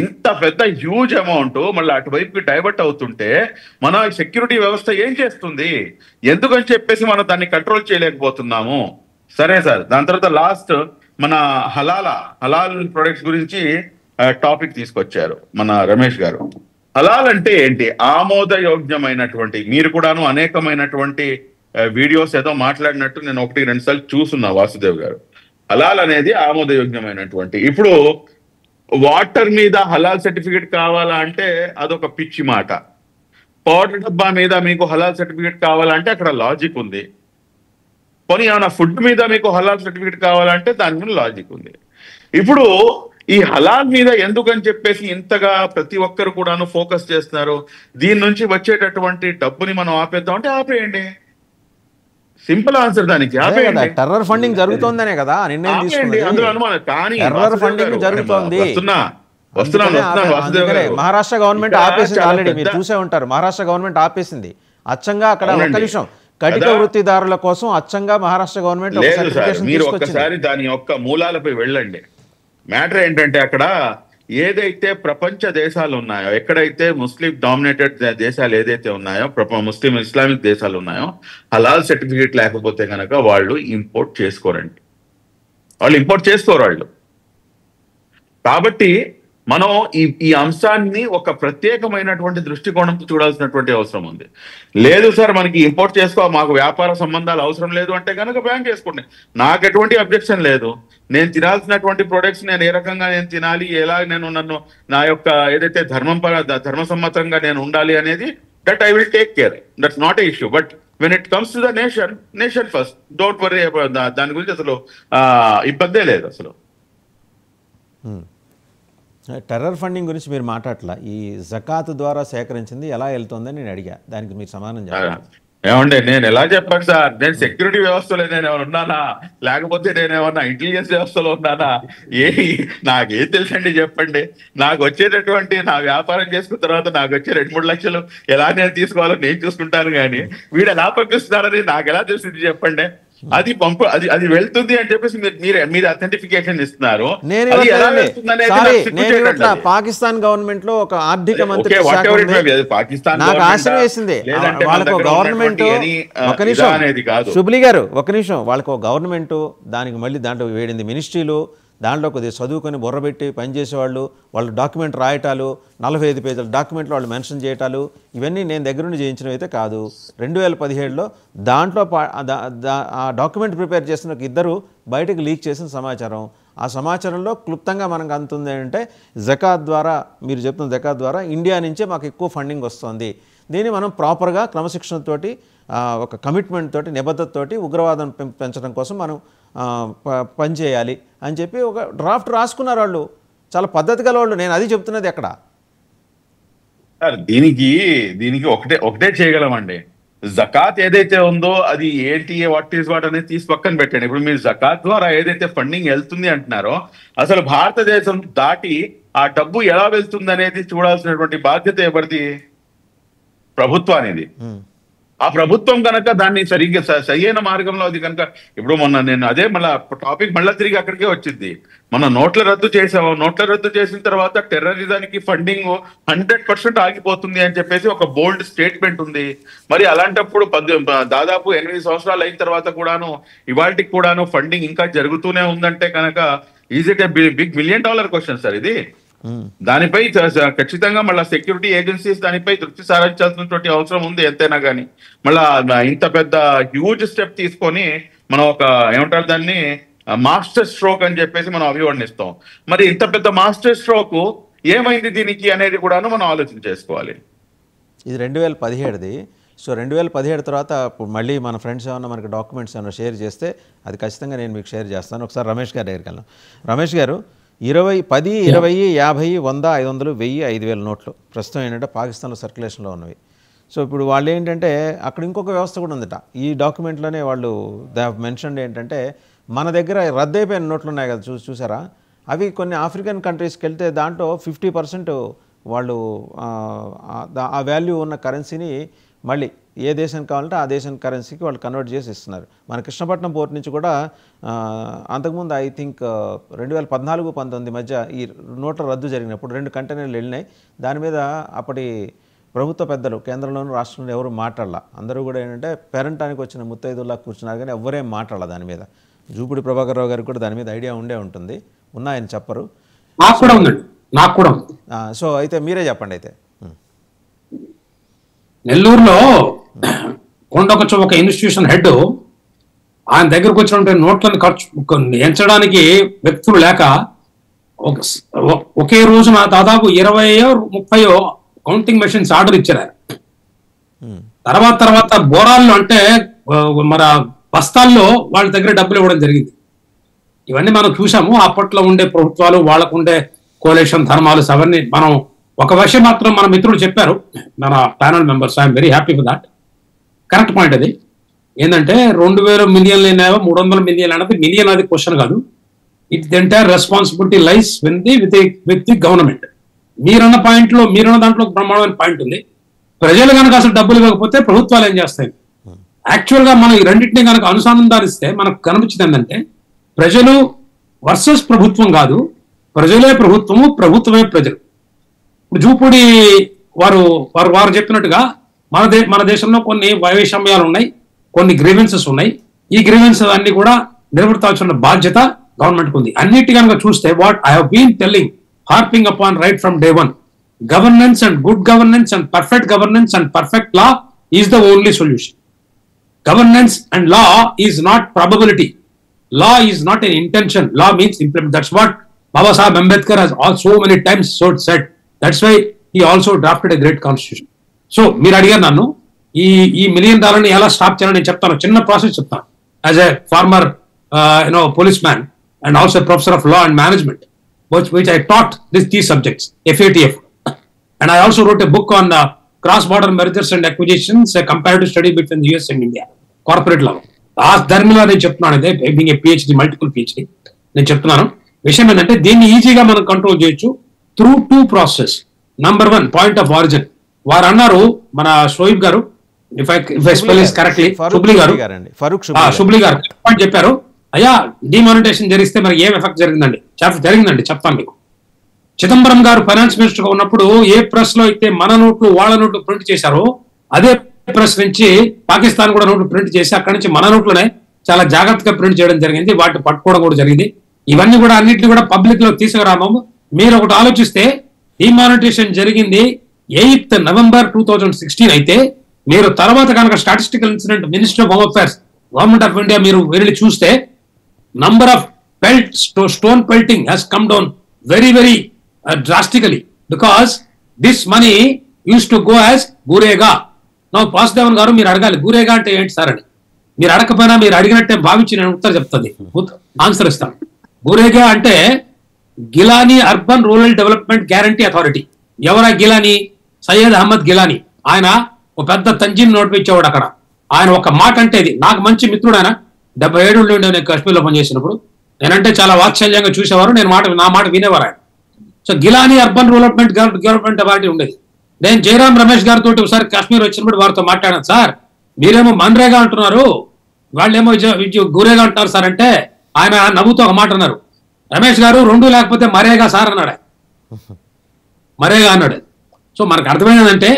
ఇంత పెద్ద హ్యూజ్ అమౌంట్ మళ్ళీ అటువైపుకి డైవర్ట్ అవుతుంటే మన సెక్యూరిటీ వ్యవస్థ ఏం చేస్తుంది? ఎందుకని చెప్పేసి మనం దాన్ని కంట్రోల్ చేయలేకపోతున్నాము. సరే సార్, దాని తర్వాత లాస్ట్ మన హలాల్ ప్రొడక్ట్స్ గురించి టాపిక్ తీసుకొచ్చారు మన రమేష్ గారు. హలాల్ అంటే ఏంటి? ఆమోదయోగ్యమైనటువంటి, మీరు కూడాను అనేకమైనటువంటి వీడియోస్ ఏదో మాట్లాడినట్టు నేను 1-2 సార్లు చూస్తున్నా వాసుదేవ్ గారు. హలాల్ అనేది ఆమోదయోగ్యమైనటువంటి. ఇప్పుడు వాటర్ మీద హలాల్ సర్టిఫికేట్ కావాలా అంటే అదొక పిచ్చి మాట. పౌడర్ డబ్బా మీద మీకు హలాల్ సర్టిఫికేట్ కావాలంటే అక్కడ లాజిక్ ఉంది. పోనీ ఏమైనా ఫుడ్ మీద మీకు హలాల్ సర్టిఫికేట్ కావాలంటే దాని మీద లాజిక్ ఉంది. ఇప్పుడు ఈ హలాల్ మీద ఎందుకని చెప్పేసి ఇంతగా ప్రతి ఒక్కరు కూడాను ఫోకస్ చేస్తున్నారు? దీని నుంచి వచ్చేటటువంటి డబ్బుని మనం ఆపేద్దాం అంటే ఆపేయండి. సింపుల్ ఆన్సర్ దానికి, ఆపేయండి. టెర్రర్ ఫండింగ్ జరుగుతోందనే కదా నిర్ణయం తీసుకుంది. అందులో అనుమానం. కానీ టెర్రర్ ఫండింగ్ జరుగుతోంది. మహారాష్ట్ర గవర్నమెంట్ ఆపేసింది ఆల్రెడీ, మీరు చూసే ఉంటారు. మహారాష్ట్ర గవర్నమెంట్ ఆపేసింది అచ్చంగా. అక్కడ ఒక్క నిమిషం, కటిక వృత్తిదారుల కోసం అచ్చంగా మహారాష్ట్ర గవర్నమెంట్ మీరు ఒక్కసారి దాని యొక్క మూలాలపై వెళ్ళండి. మ్యాటర్ ఏంటంటే అక్కడ ఏదైతే ప్రపంచ దేశాలు ఉన్నాయో, ఎక్కడైతే ముస్లిం డామినేటెడ్ దేశాలు ఏదైతే ఉన్నాయో, ముస్లిం ఇస్లామిక్ దేశాలు ఉన్నాయో, హలాల్ సర్టిఫికేట్ లేకపోతే కనుక వాళ్ళు ఇంపోర్ట్ చేసుకోరండి. వాళ్ళు. కాబట్టి మనం ఈ అంశాన్ని ఒక ప్రత్యేకమైనటువంటి దృష్టికోణంతో చూడాల్సినటువంటి అవసరం ఉంది. లేదు సార్ మనకి ఇంపోర్ట్ చేసుకో, మాకు వ్యాపార సంబంధాలు అవసరం లేదు అంటే కనుక బ్యాన్ చేసుకోండి, నాకు ఎటువంటి అబ్జెక్షన్ లేదు. నేను తినాల్సినటువంటి ప్రొడక్ట్స్ నేను ఏ రకంగా నేను తినాలి, ఎలా నేను నన్ను నా యొక్క ఏదైతే ధర్మసమ్మతంగా నేను ఉండాలి అనేది, that I will take care, that's not a issue. But when it comes to the nation first, don't worry about దాని గురించి అసలు ఇబ్బందే లేదు అసలు. టెర్రర్ ఫండింగ్ గురించి మీరు మాట్లాడలా, ఈ జకాత్ ద్వారా సేకరించింది ఎలా వెళ్తుందని నేను అడిగా, దానికి మీరు సమాధానం చెప్పాలి. ఏమండి నేను ఎలా చెప్పాను సార్, నేను సెక్యూరిటీ వ్యవస్థలో నేను ఏమైనా ఉన్నానా, లేకపోతే నేను ఏమన్నా ఇంటెలిజెన్స్ వ్యవస్థలో ఉన్నానా, నాకేం తెలుసండి చెప్పండి. నాకు వచ్చేటటువంటి నా వ్యాపారం చేసుకున్న తర్వాత నాకు వచ్చే 2-3 లక్షలు ఎలా నేను తీసుకోవాలో నేను చూసుకుంటాను, కానీ వీడు ఎలా పంపిస్తున్నారని నాకు ఎలా తెలిసింది చెప్పండి. అది అది వెళ్తుంది అని చెప్పేసి మీరు అథెంటిఫికేషన్ ఇస్తున్నారు. పాకిస్తాన్ గవర్నమెంట్ లో ఒక ఆర్థిక మంత్రి నాకు ఆశ్చర్యం వేసింది, వాళ్ళకు గవర్నమెంట్ ఒక నిమిషం శుభ్లీ గారు ఒక నిమిషం, వాళ్ళకు గవర్నమెంట్ దానికి మళ్ళీ దాంట్లో 7 మినిస్ట్రీలు, దాంట్లో కొద్దిగా చదువుకొని బుర్రబెట్టి పనిచేసేవాళ్ళు, వాళ్ళు డాక్యుమెంట్ రాయటాలు, 45 పేజీల డాక్యుమెంట్లు వాళ్ళు మెన్షన్ చేయటాలు, ఇవన్నీ నేను దగ్గరుండి చేయించినవి అయితే కాదు. 2017లో దాంట్లో ఆ డాక్యుమెంట్ ప్రిపేర్ చేసిన 2 బయటకు లీక్ చేసిన సమాచారం, ఆ సమాచారంలో క్లుప్తంగా మనకు అందుతుంది అంటే జకాత్ ద్వారా, మీరు చెప్తున్న జకాత్ ద్వారా ఇండియా నుంచే మాకు ఎక్కువ ఫండింగ్ వస్తుంది, దీన్ని మనం ప్రాపర్గా క్రమశిక్షణతోటి ఒక కమిట్మెంట్ తోటి నిబద్ధతతోటి ఉగ్రవాదం పెంచడం కోసం మనం పనిచేయాలి అని చెప్పి ఒక డ్రాఫ్ట్ రాసుకున్నారు వాళ్ళు, చాలా పద్ధతి గల వాళ్ళు. నేను అది చెప్తున్నది ఎక్కడ దీనికి ఒకటే చేయగలమండి. జకాత్ ఏదైతే ఉందో అది ఏంటి, వాట్ ఈస్ వాట్ అనేది తీసి పక్కన పెట్టండి. ఇప్పుడు మీరు జకాత్ ద్వారా ఏదైతే ఫండింగ్ వెళ్తుంది అంటున్నారో, అసలు భారతదేశం దాటి ఆ డబ్బు ఎలా వెళ్తుంది అనేది చూడాల్సినటువంటి బాధ్యత ఎవరిది? ప్రభుత్వానిది. ఆ ప్రభుత్వం కనుక దాన్ని సరిగ్గా సరైన మార్గంలో అది కనుక, ఇప్పుడు మొన్న నేను అదే టాపిక్ మళ్ళీ తిరిగి అక్కడికే వచ్చింది. మనం నోట్ల రద్దు చేసాము, నోట్ల రద్దు చేసిన తర్వాత టెర్రరిజానికి ఫండింగ్ 100% ఆగిపోతుంది అని చెప్పేసి ఒక బోల్డ్ స్టేట్మెంట్ ఉంది. మరి అలాంటప్పుడు దాదాపు 8 సంవత్సరాలు అయిన తర్వాత కూడాను ఇవాళకి కూడాను ఫండింగ్ ఇంకా జరుగుతూనే ఉందంటే కనుక is it a big $1 million question sir ఇది. దానిపై ఖచ్చితంగా మళ్ళీ సెక్యూరిటీ ఏజెన్సీస్ దానిపై దృష్టి సారించాల్సినటువంటి అవసరం ఉంది ఎంతైనా కానీ. మళ్ళా ఇంత పెద్ద హ్యూజ్ స్టెప్ తీసుకొని మనం ఒక ఏమంటారు దాన్ని మాస్టర్ స్ట్రోక్ అని చెప్పేసి మనం అభివర్ణిస్తాం. మరి ఇంత పెద్ద మాస్టర్ స్ట్రోక్ ఏమైంది దీనికి అనేది కూడాను మనం ఆలోచన చేసుకోవాలి. ఇది 2017ది. సో 2017 తర్వాత మళ్ళీ మన ఫ్రెండ్స్ ఏమన్నా మనకి డాక్యుమెంట్స్ ఏమన్నా షేర్ చేస్తే అది ఖచ్చితంగా నేను మీకు షేర్ చేస్తాను. ఒకసారి రమేష్ గారి దగ్గరికి వెళ్దాం. రమేష్ గారు, 10, 20, 50, 100, 500, 1000, 5000 నోట్లు ప్రస్తుతం ఏంటంటే పాకిస్తాన్లో సర్క్యులేషన్లో ఉన్నవి. సో ఇప్పుడు వాళ్ళు ఏంటంటే అక్కడ ఇంకొక వ్యవస్థ కూడా ఉందట. ఈ డాక్యుమెంట్లోనే వాళ్ళు దే హ్యావ్ మెన్షన్డ్ ఏంటంటే మన దగ్గర రద్దయిపోయిన నోట్లు ఉన్నాయి కదా, చూసారా, అవి కొన్ని ఆఫ్రికన్ కంట్రీస్కి వెళ్తే దాంట్లో 50% వాళ్ళు ఆ వాల్యూ ఉన్న కరెన్సీని మళ్ళీ ఏ దేశానికి కావాలంటే ఆ దేశం కరెన్సీకి వాళ్ళు కన్వర్ట్ చేసి ఇస్తున్నారు. మన కృష్ణపట్నం పోర్ట్ నుంచి కూడా అంతకుముందు ఐ థింక్ 2014-19 మధ్య ఈ నోట్ల రద్దు జరిగినప్పుడు 2 కంటైనర్లు వెళ్ళినాయి. దాని మీద అప్పటి ప్రభుత్వ పెద్దలు కేంద్రంలోనూ రాష్ట్రంలో ఎవరు మాట్లాడాల, అందరూ కూడా ఏంటంటే పేరంటానికి వచ్చిన ముత్తైదుల్లా కూర్చున్నారు కానీ ఎవరేం మాట్లాడాల దాని మీద. జూపుడి ప్రభాకర్ రావు గారికి కూడా దాని మీద ఐడియా ఉండే ఉంటుంది, ఉన్నాయని చెప్పరు. నాకు కూడా. సో అయితే మీరే చెప్పండి. అయితే నెల్లూరులో కొండకొచ్చి ఒక ఇన్స్టిట్యూషన్ హెడ్ ఆయన దగ్గరకు వచ్చిన నోట్లను ఎంచడానికి వ్యక్తులు లేక ఒకే రోజున దాదాపు 20-30 కౌంటింగ్ మెషిన్స్ ఆర్డర్ ఇచ్చారు. తర్వాత బోరాల్లో అంటే మన బస్తాల్లో వాళ్ళ దగ్గర డబ్బులు ఇవ్వడం జరిగింది. ఇవన్నీ మనం చూసాము. అప్పట్లో ఉండే ప్రభుత్వాలు, వాళ్ళకు ఉండే కోలేషన్ ధర్మాలు అవన్నీ మనం. ఒక విషయం మాత్రం మన మిత్రులు చెప్పారు, మన panel members, I'm very happy for that. Correct point అది. ఏంటంటే 2000 మిలియన్లు అయినాయో 300 మిలియన్లు అనేది మిలియన్ అది క్వశ్చన్ కాదు. It the entire responsibility lies with the government. మీరన్న పాయింట్లో, మీరన్న దాంట్లో బ్రహ్మాండమైన పాయింట్ ఉంది. ప్రజలు కనుక అసలు డబ్బులు ఇవ్వకపోతే ప్రభుత్వాలు ఏం చేస్తాయి? యాక్చువల్ గా మనం ఈ రెండింటినీ కనుక అనుసంధానిస్తే మనకు కనిపించింది ఏంటంటే ప్రజలు వర్సెస్ ప్రభుత్వం కాదు, ప్రజలే ప్రభుత్వము, ప్రభుత్వమే ప్రజలు. ఇప్పుడు జూపూడి వారు చెప్పినట్టుగా మన దేశంలో కొన్ని వైషమ్యాలు ఉన్నాయి, కొన్ని గ్రీవెన్సెస్ ఉన్నాయి. ఈ గ్రీవెన్సెస్ అన్ని కూడా నిలబెట్టాల్సిన బాధ్యత గవర్నమెంట్కి ఉంది. అన్నిటి కనుక చూస్తే what I have been telling harping upon right from day one. Governance and good governance and perfect law is the only solution. Governance and law is not probability. Law is not an intention. Law means implement. That's what Baba Sahib Ambedkar has so many times said. That's why he also drafted a great constitution. So, మీరు అడిగారు నన్ను ఈ $1 million ని ఎలా stop చేయాలని నేను చెప్తాను. చిన్న ప్రాసెస్ చెప్తాను. As a former policeman and also a professor of law and management, which I taught these subjects, FATF. And I also wrote a book on cross-border mergers and acquisitions, a comparative study between the US and India, corporate law. దాని మీద నేను చెప్తున్నాను, అదే being a PhD, multiple PhD నేను చెప్తున్నాను. విషయం ఏంటంటే దీన్ని ఈజీగా మనం కంట్రోల్ చేయొచ్చు through 2 process. Number 1 point of origin. వారు అన్నారు, మన షోయిబ్ గారు, if I spell is correctly, Shubli గారు చెప్పారు, అయ్యా డిమానిటైజేషన్ జరిగితే మరి ఏం ఎఫెక్ట్ జరిగిందండి చెప్తాను మీకు. చిదంబరం గారు ఫైనాన్స్ మినిస్టర్ గా ఉన్నప్పుడు ఏ ప్రెస్ లో అయితే మన నోట్లు వాళ్ళ నోట్లు ప్రింట్ చేశారో అదే ప్రెస్ నుంచి పాకిస్తాన్ కూడా నోట్లు ప్రింట్ చేసి అక్కడి నుంచి మన నోట్లోనే చాలా జాగ్రత్తగా ప్రింట్ చేయడం జరిగింది. వాటిని పట్టుకోవడం కూడా జరిగింది. ఇవన్నీ కూడా అన్నింటినీ కూడా పబ్లిక్ లో తీసుకురాము. మీరు ఒకటి ఆలోచిస్తే డిమానిటైజేషన్ జరిగింది 8th November 2016 అయితే, మీరు తర్వాత కనుక statistical incident minister of home affairs government of India మీరు వెళ్ళి చూస్తే number of stone pelting has come down very drastically, because this money used to go as gurega. Now Vasudevan garu మీరు అడగాలి gurega అంటే ఏంటి సార్ అని. మీరు అడగకపోయినా మీరు అడిగినట్టే భావించి నేను ఉత్తరం చెప్తాను, ఆన్సర్ ఇస్తాను. gurega అంటే Geelani urban rural development guarantee authority. ఎవరా గిలానీ? సయ్యద్ అహ్మద్ గిలానీ. ఆయన ఒక పెద్ద తంజీమ్ నోటిపించేవాడు అక్కడ. ఆయన ఒక మాట అంటే ఇది, నాకు మంచి మిత్రుడు ఆయన. 77 నుండి నేను కాశ్మీర్లో పనిచేసినప్పుడు నేనంటే చాలా వాత్సల్యంగా చూసేవారు, నా మాట వినేవారు ఆయన. So Geelani urban development authority ఉండేది. నేను జయరాం రమేష్ గారితో ఒకసారి కాశ్మీర్ వచ్చినప్పుడు వారితో మాట్లాడాను, సార్ మీరేమో మన్రేగా అంటున్నారు, వాళ్ళేమో గురేగా అంటున్నారు సార్ అంటే, ఆయన నవ్వుతో ఒక మాట అన్నారు, రమేష్ గారు 2 లేకపోతే మరేగా సార్ అన్నాడు. మరేగా అన్నాడు. సో మనకు అర్థమైనదంటే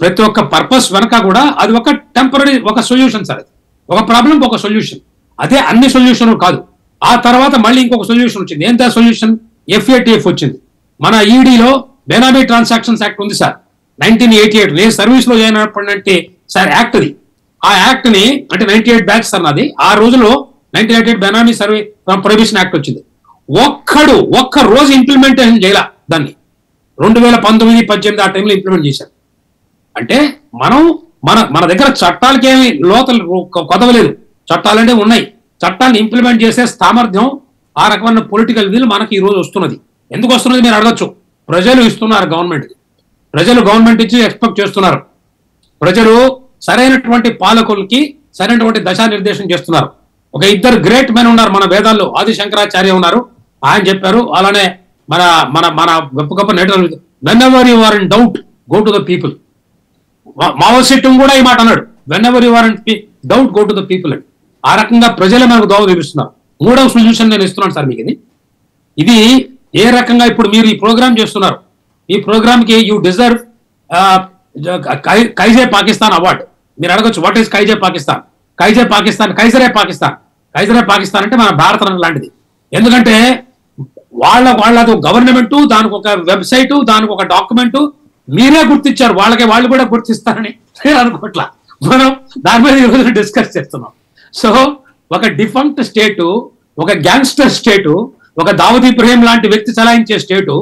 ప్రతి ఒక్క పర్పస్ వెనక కూడా అది ఒక టెంపరీ ఒక సొల్యూషన్ సార్. అది ఒక ప్రాబ్లం ఒక సొల్యూషన్. అదే అన్ని సొల్యూషన్ కాదు. ఆ తర్వాత మళ్ళీ ఇంకొక సొల్యూషన్ వచ్చింది. ఏంటో సొల్యూషన్? FATF వచ్చింది. మన ఈడీలో బెనామీ ట్రాన్సాక్షన్స్ యాక్ట్ ఉంది సార్, 1988. నేను సర్వీస్ లో జాయిన్ అయినప్పుడు సార్ యాక్ట్ అది. ఆ యాక్ట్ ని అంటే 98 బ్యాచ్ సార్ నాది. ఆ రోజులో 1988 బెనామీ సర్వే ప్రొహిబిషన్ యాక్ట్ వచ్చింది. ఒక్క రోజు ఇంప్లిమెంటేషన్ చేయాల దాన్ని. 2019-18 ఆ టైంలో ఇంప్లిమెంట్ చేశారు. అంటే మన దగ్గర చట్టాలకి ఏమి లోతలు కొదవలేదు. చట్టాలంటే ఉన్నాయి. చట్టాన్ని ఇంప్లిమెంట్ చేసే సామర్థ్యం, ఆ రకమైన పొలిటికల్ విల్ మనకి ఈ రోజు వస్తున్నది. ఎందుకు వస్తున్నది మీరు అడగచ్చు. ప్రజలు ఇస్తున్నారు గవర్నమెంట్కి. ప్రజలు గవర్నమెంట్ ఇచ్చి ఎక్స్పెక్ట్ చేస్తున్నారు. ప్రజలు సరైనటువంటి పాలకులకి సరైనటువంటి దశానిర్దేశం చేస్తున్నారు. ఒక 2 గ్రేట్ మెన్ ఉన్నారు మన వేదాల్లో. ఆది శంకరాచార్య ఉన్నారు, ఆయన చెప్పారు. అలానే మన మన మన గొప్ప గొప్ప నేతలు, whenever you are in doubt go to the people. Mao సెట్టింగ్ కూడా ఈ మాట అన్నాడు, whenever you are in doubt go to the people అని. ఆ రకంగా ప్రజలే మనకు దోవ చూపిస్తున్నారు. 3వ సొల్యూషన్ నేను ఇస్తున్నాను సార్ మీకు. ఇది ఏ రకంగా ఇప్పుడు మీరు ఈ ప్రోగ్రామ్ చేస్తున్నారు, ఈ ప్రోగ్రామ్ కి యూ డిజర్వ్ కైజే పాకిస్తాన్ అవార్డ్. మీరు అడగచ్చు, వాట్ ఈస్ కైజే పాకిస్తాన్? కైజరే పాకిస్తాన్ అంటే మన భారత్ లాంటిది. ఎందుకంటే వాళ్ళది గవర్నమెంట్, దానికి ఒక వెబ్సైట్, దానికి ఒక డాక్యుమెంట్ మీరే గుర్తించారు. వాళ్ళు కూడా గుర్తిస్తారని నేను అనుకోవట్లా. మనం దాని మీద ఈరోజు డిస్కస్ చేస్తున్నాం. సో ఒక డిఫంక్ట్ స్టేటు, ఒక గ్యాంగ్స్టర్ స్టేటు, ఒక దావూద్ ఇబ్రహీం లాంటి వ్యక్తి చలాయించే స్టేటు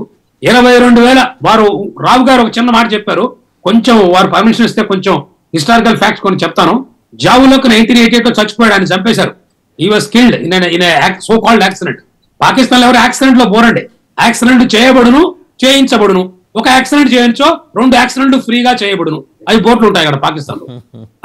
22,000. వారు రావు గారు ఒక చిన్న మాట చెప్పారు, కొంచెం వారు పర్మిషన్ ఇస్తే కొంచెం హిస్టారికల్ ఫ్యాక్ట్స్ కొన్ని చెప్తాను. జావులకు 1988 చచ్చిపోయాడు, ఆయన చంపేశారు. ఈ was killed in so called accident. Pakistan లో ఎవరు యాక్సిడెంట్ లో పోరండి. యాక్సిడెంట్ చేయించబడును. ఒక యాక్సిడెంట్ చేయించో 2 యాక్సిడెంట్లు ఫ్రీగా చేయబడును. అవి బోట్లు ఉంటాయి కదా పాకిస్తాన్ లో.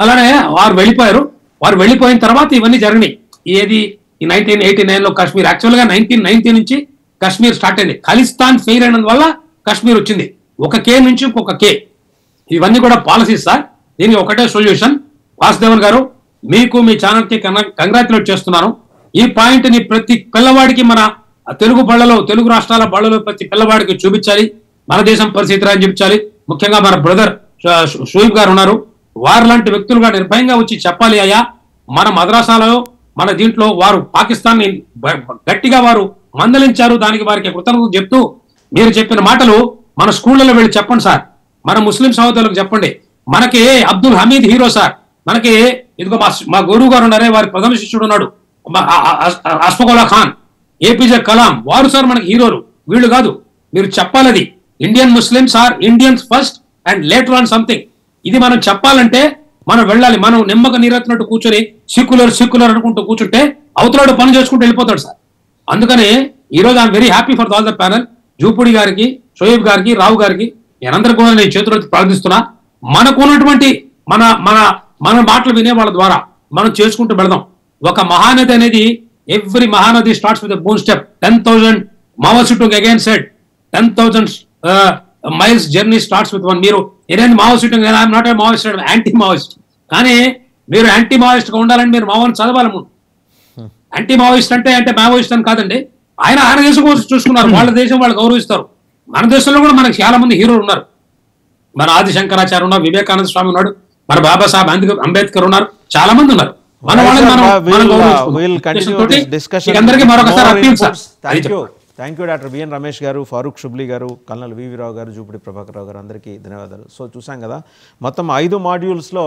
అలానే వారు వెళ్ళిపోయారు. వారు వెళ్ళిపోయిన తర్వాత ఇవన్నీ జరిగినాయి. ఏది ఈ 1989 లో కాశ్మీర్. యాక్చువల్ గా 1990 నుంచి కాశ్మీర్ స్టార్ట్ అయింది. ఖలిస్తాన్ ఫెయిల్ అయినందు వల్ల కాశ్మీర్ వచ్చింది. ఒక కే నుంచి ఇంకొక కే. ఇవన్నీ కూడా పాలసీస్ సార్. దీనికి ఒకటే సొల్యూషన్. వాసుదేవన్ గారు, మీకు మీ ఛానల్ కి కంగ్రాచులేట్ చేస్తున్నాను. ఈ పాయింట్ ని ప్రతి పిల్లవాడికి, మన తెలుగు రాష్ట్రాల బళ్ళలో ప్రతి పిల్లవాడికి చూపించాలి. మన దేశం పరిస్థితి అని చూపించాలి. ముఖ్యంగా మన బ్రదర్ షోయిబ్ గారు ఉన్నారు, వారు లాంటి వ్యక్తులుగా నిర్భయంగా వచ్చి చెప్పాలి. అయ్యా మన మద్రాసాలలో మన దీంట్లో వారు పాకిస్తాన్ ని గట్టిగా వారు మందలించారు, దానికి వారికి కృతజ్ఞతలు చెప్తూ మీరు చెప్పిన మాటలు మన స్కూళ్ళలో వెళ్ళి చెప్పండి సార్, మన ముస్లిం సహోదరులకు చెప్పండి. మనకి అబ్దుల్ హమీద్ హీరో సార్, మనకి ఇదిగో మా గురువు గారు ఉన్నారే, వారి ప్రథమ శిష్యుడు ఉన్నాడు అష్ఫాకుల్లా ఖాన్, ఏపీజే కలాం, వారు సార్ మనకి హీరోలు, వీళ్ళు కాదు. మీరు చెప్పాలది. Indian Muslims are Indians first and later on something. ఇది మనం చెప్పాలంటే మనం వెళ్ళాలి. మనం నిమ్మక నీరెత్తినట్టు కూర్చొని సిక్యులర్ అనుకుంటూ కూర్చుంటే అవతలాడు పని చేసుకుంటూ వెళ్ళిపోతాడు సార్. అందుకని ఈ రోజు I'm very happy for all the panel. Jupudi గారికి, షోయబ్ గారికి, రావు గారికి నేనందరూ కూడా నేను చేతులు ప్రార్థిస్తున్నా. మనకు ఉన్నటువంటి మన మన మన మాటలు వినే వాళ్ళ ద్వారా మనం చేసుకుంటూ వెళదాం. ఒక మహానది అనేది every Mahanadi starts with boon step. 10,000 Mao Zedong again said 10,000 miles journey starts with one. మీరు ఏదైనా Mao Zedong, I'm not a Maoist, anti Maoist. కానీ మీరు యాంటీ మావోయిస్ట్ గా ఉండాలని మీరు మావోని చదవాలి. ముందు యాంటీ మావోయిస్ట్ అంటే మావోయిస్ట్ అని కాదండి. ఆయన దేశం కోసం చూసుకున్నారు, వాళ్ళ దేశం వాళ్ళు గౌరవిస్తారు. మన దేశంలో కూడా మనకి చాలా మంది హీరోలు ఉన్నారు. మన ఆది శంకరాచార్య ఉన్నారు, వివేకానంద స్వామి ఉన్నాడు, మన బాబాసాహెబ్ అంబేద్కర్ ఉన్నారు, చాలా మంది ఉన్నారు. మన వాళ్ళని thank you doctor B N Ramesh garu, Farooq Shubli గారు, కల్నల్ వివి రావు గారు, జూపుడి ప్రభాకర్ రావు గారు, అందరికీ ధన్యవాదాలు. సో చూసాం కదా, మొత్తం 5 మాడ్యూల్స్లో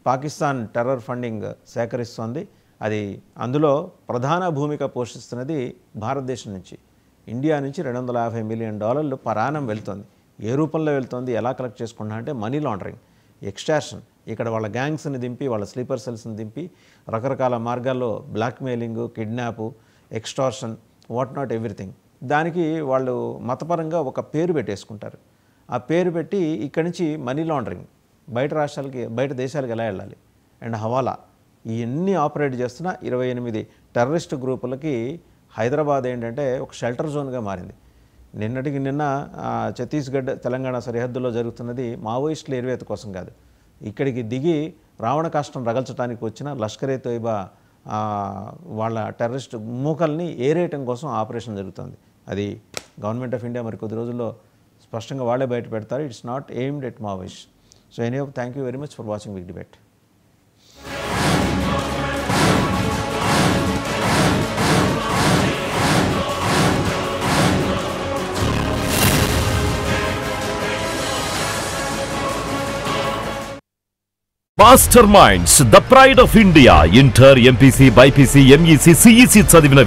పాకిస్తాన్ టెర్రర్ ఫండింగ్ సేకరిస్తోంది. అది అందులో ప్రధాన భూమిక పోషిస్తున్నది భారతదేశం నుంచి. ఇండియా నుంచి $250 మిలియన్ పర్ యానం వెళ్తుంది. ఏ రూపంలో వెళ్తుంది, ఎలా కలెక్ట్ చేసుకుంటా అంటే మనీ లాండరింగ్, ఎక్స్ట్రాక్షన్. ఇక్కడ వాళ్ళ గ్యాంగ్స్ని దింపి, వాళ్ళ స్లీపర్ సెల్స్ని దింపి రకరకాల మార్గాల్లో blackmailing, kidnap, extortion, what not everything. దానికి వాళ్ళు మతపరంగా ఒక పేరు పెట్టేసుకుంటారు. ఆ పేరు పెట్టి ఇక్కడి నుంచి మనీ లాండరింగ్ బయట రాష్ట్రాలకి, బయట దేశాలకు ఎలా వెళ్ళాలి, అండ్ హవాలా, ఇవన్నీ ఆపరేట్ చేస్తున్న 28 టెర్రరిస్ట్ గ్రూపులకి హైదరాబాద్ ఏంటంటే ఒక షెల్టర్ జోన్గా మారింది. నిన్నటికి నిన్న ఛత్తీస్గఢ్, తెలంగాణ సరిహద్దులో జరుగుతున్నది మావోయిస్టుల ఎరువేత కోసం కాదు. ఇక్కడికి దిగి రావణ కాష్టం రగల్చడానికి వచ్చిన లష్కరే తోయిబా వాళ్ళ టెర్రరిస్ట్ మూకల్ని ఏరేయటం కోసం ఆపరేషన్ జరుగుతుంది. అది గవర్నమెంట్ ఆఫ్ ఇండియా మరి కొద్ది రోజుల్లో స్పష్టంగా వాళ్ళే బయట పెడతారు. It's not aimed at Maoist. So anyhow, thank you very much for watching big debate. Master minds, the pride of India. Inter, MPC, BiPC, MEC, CEC చదివిన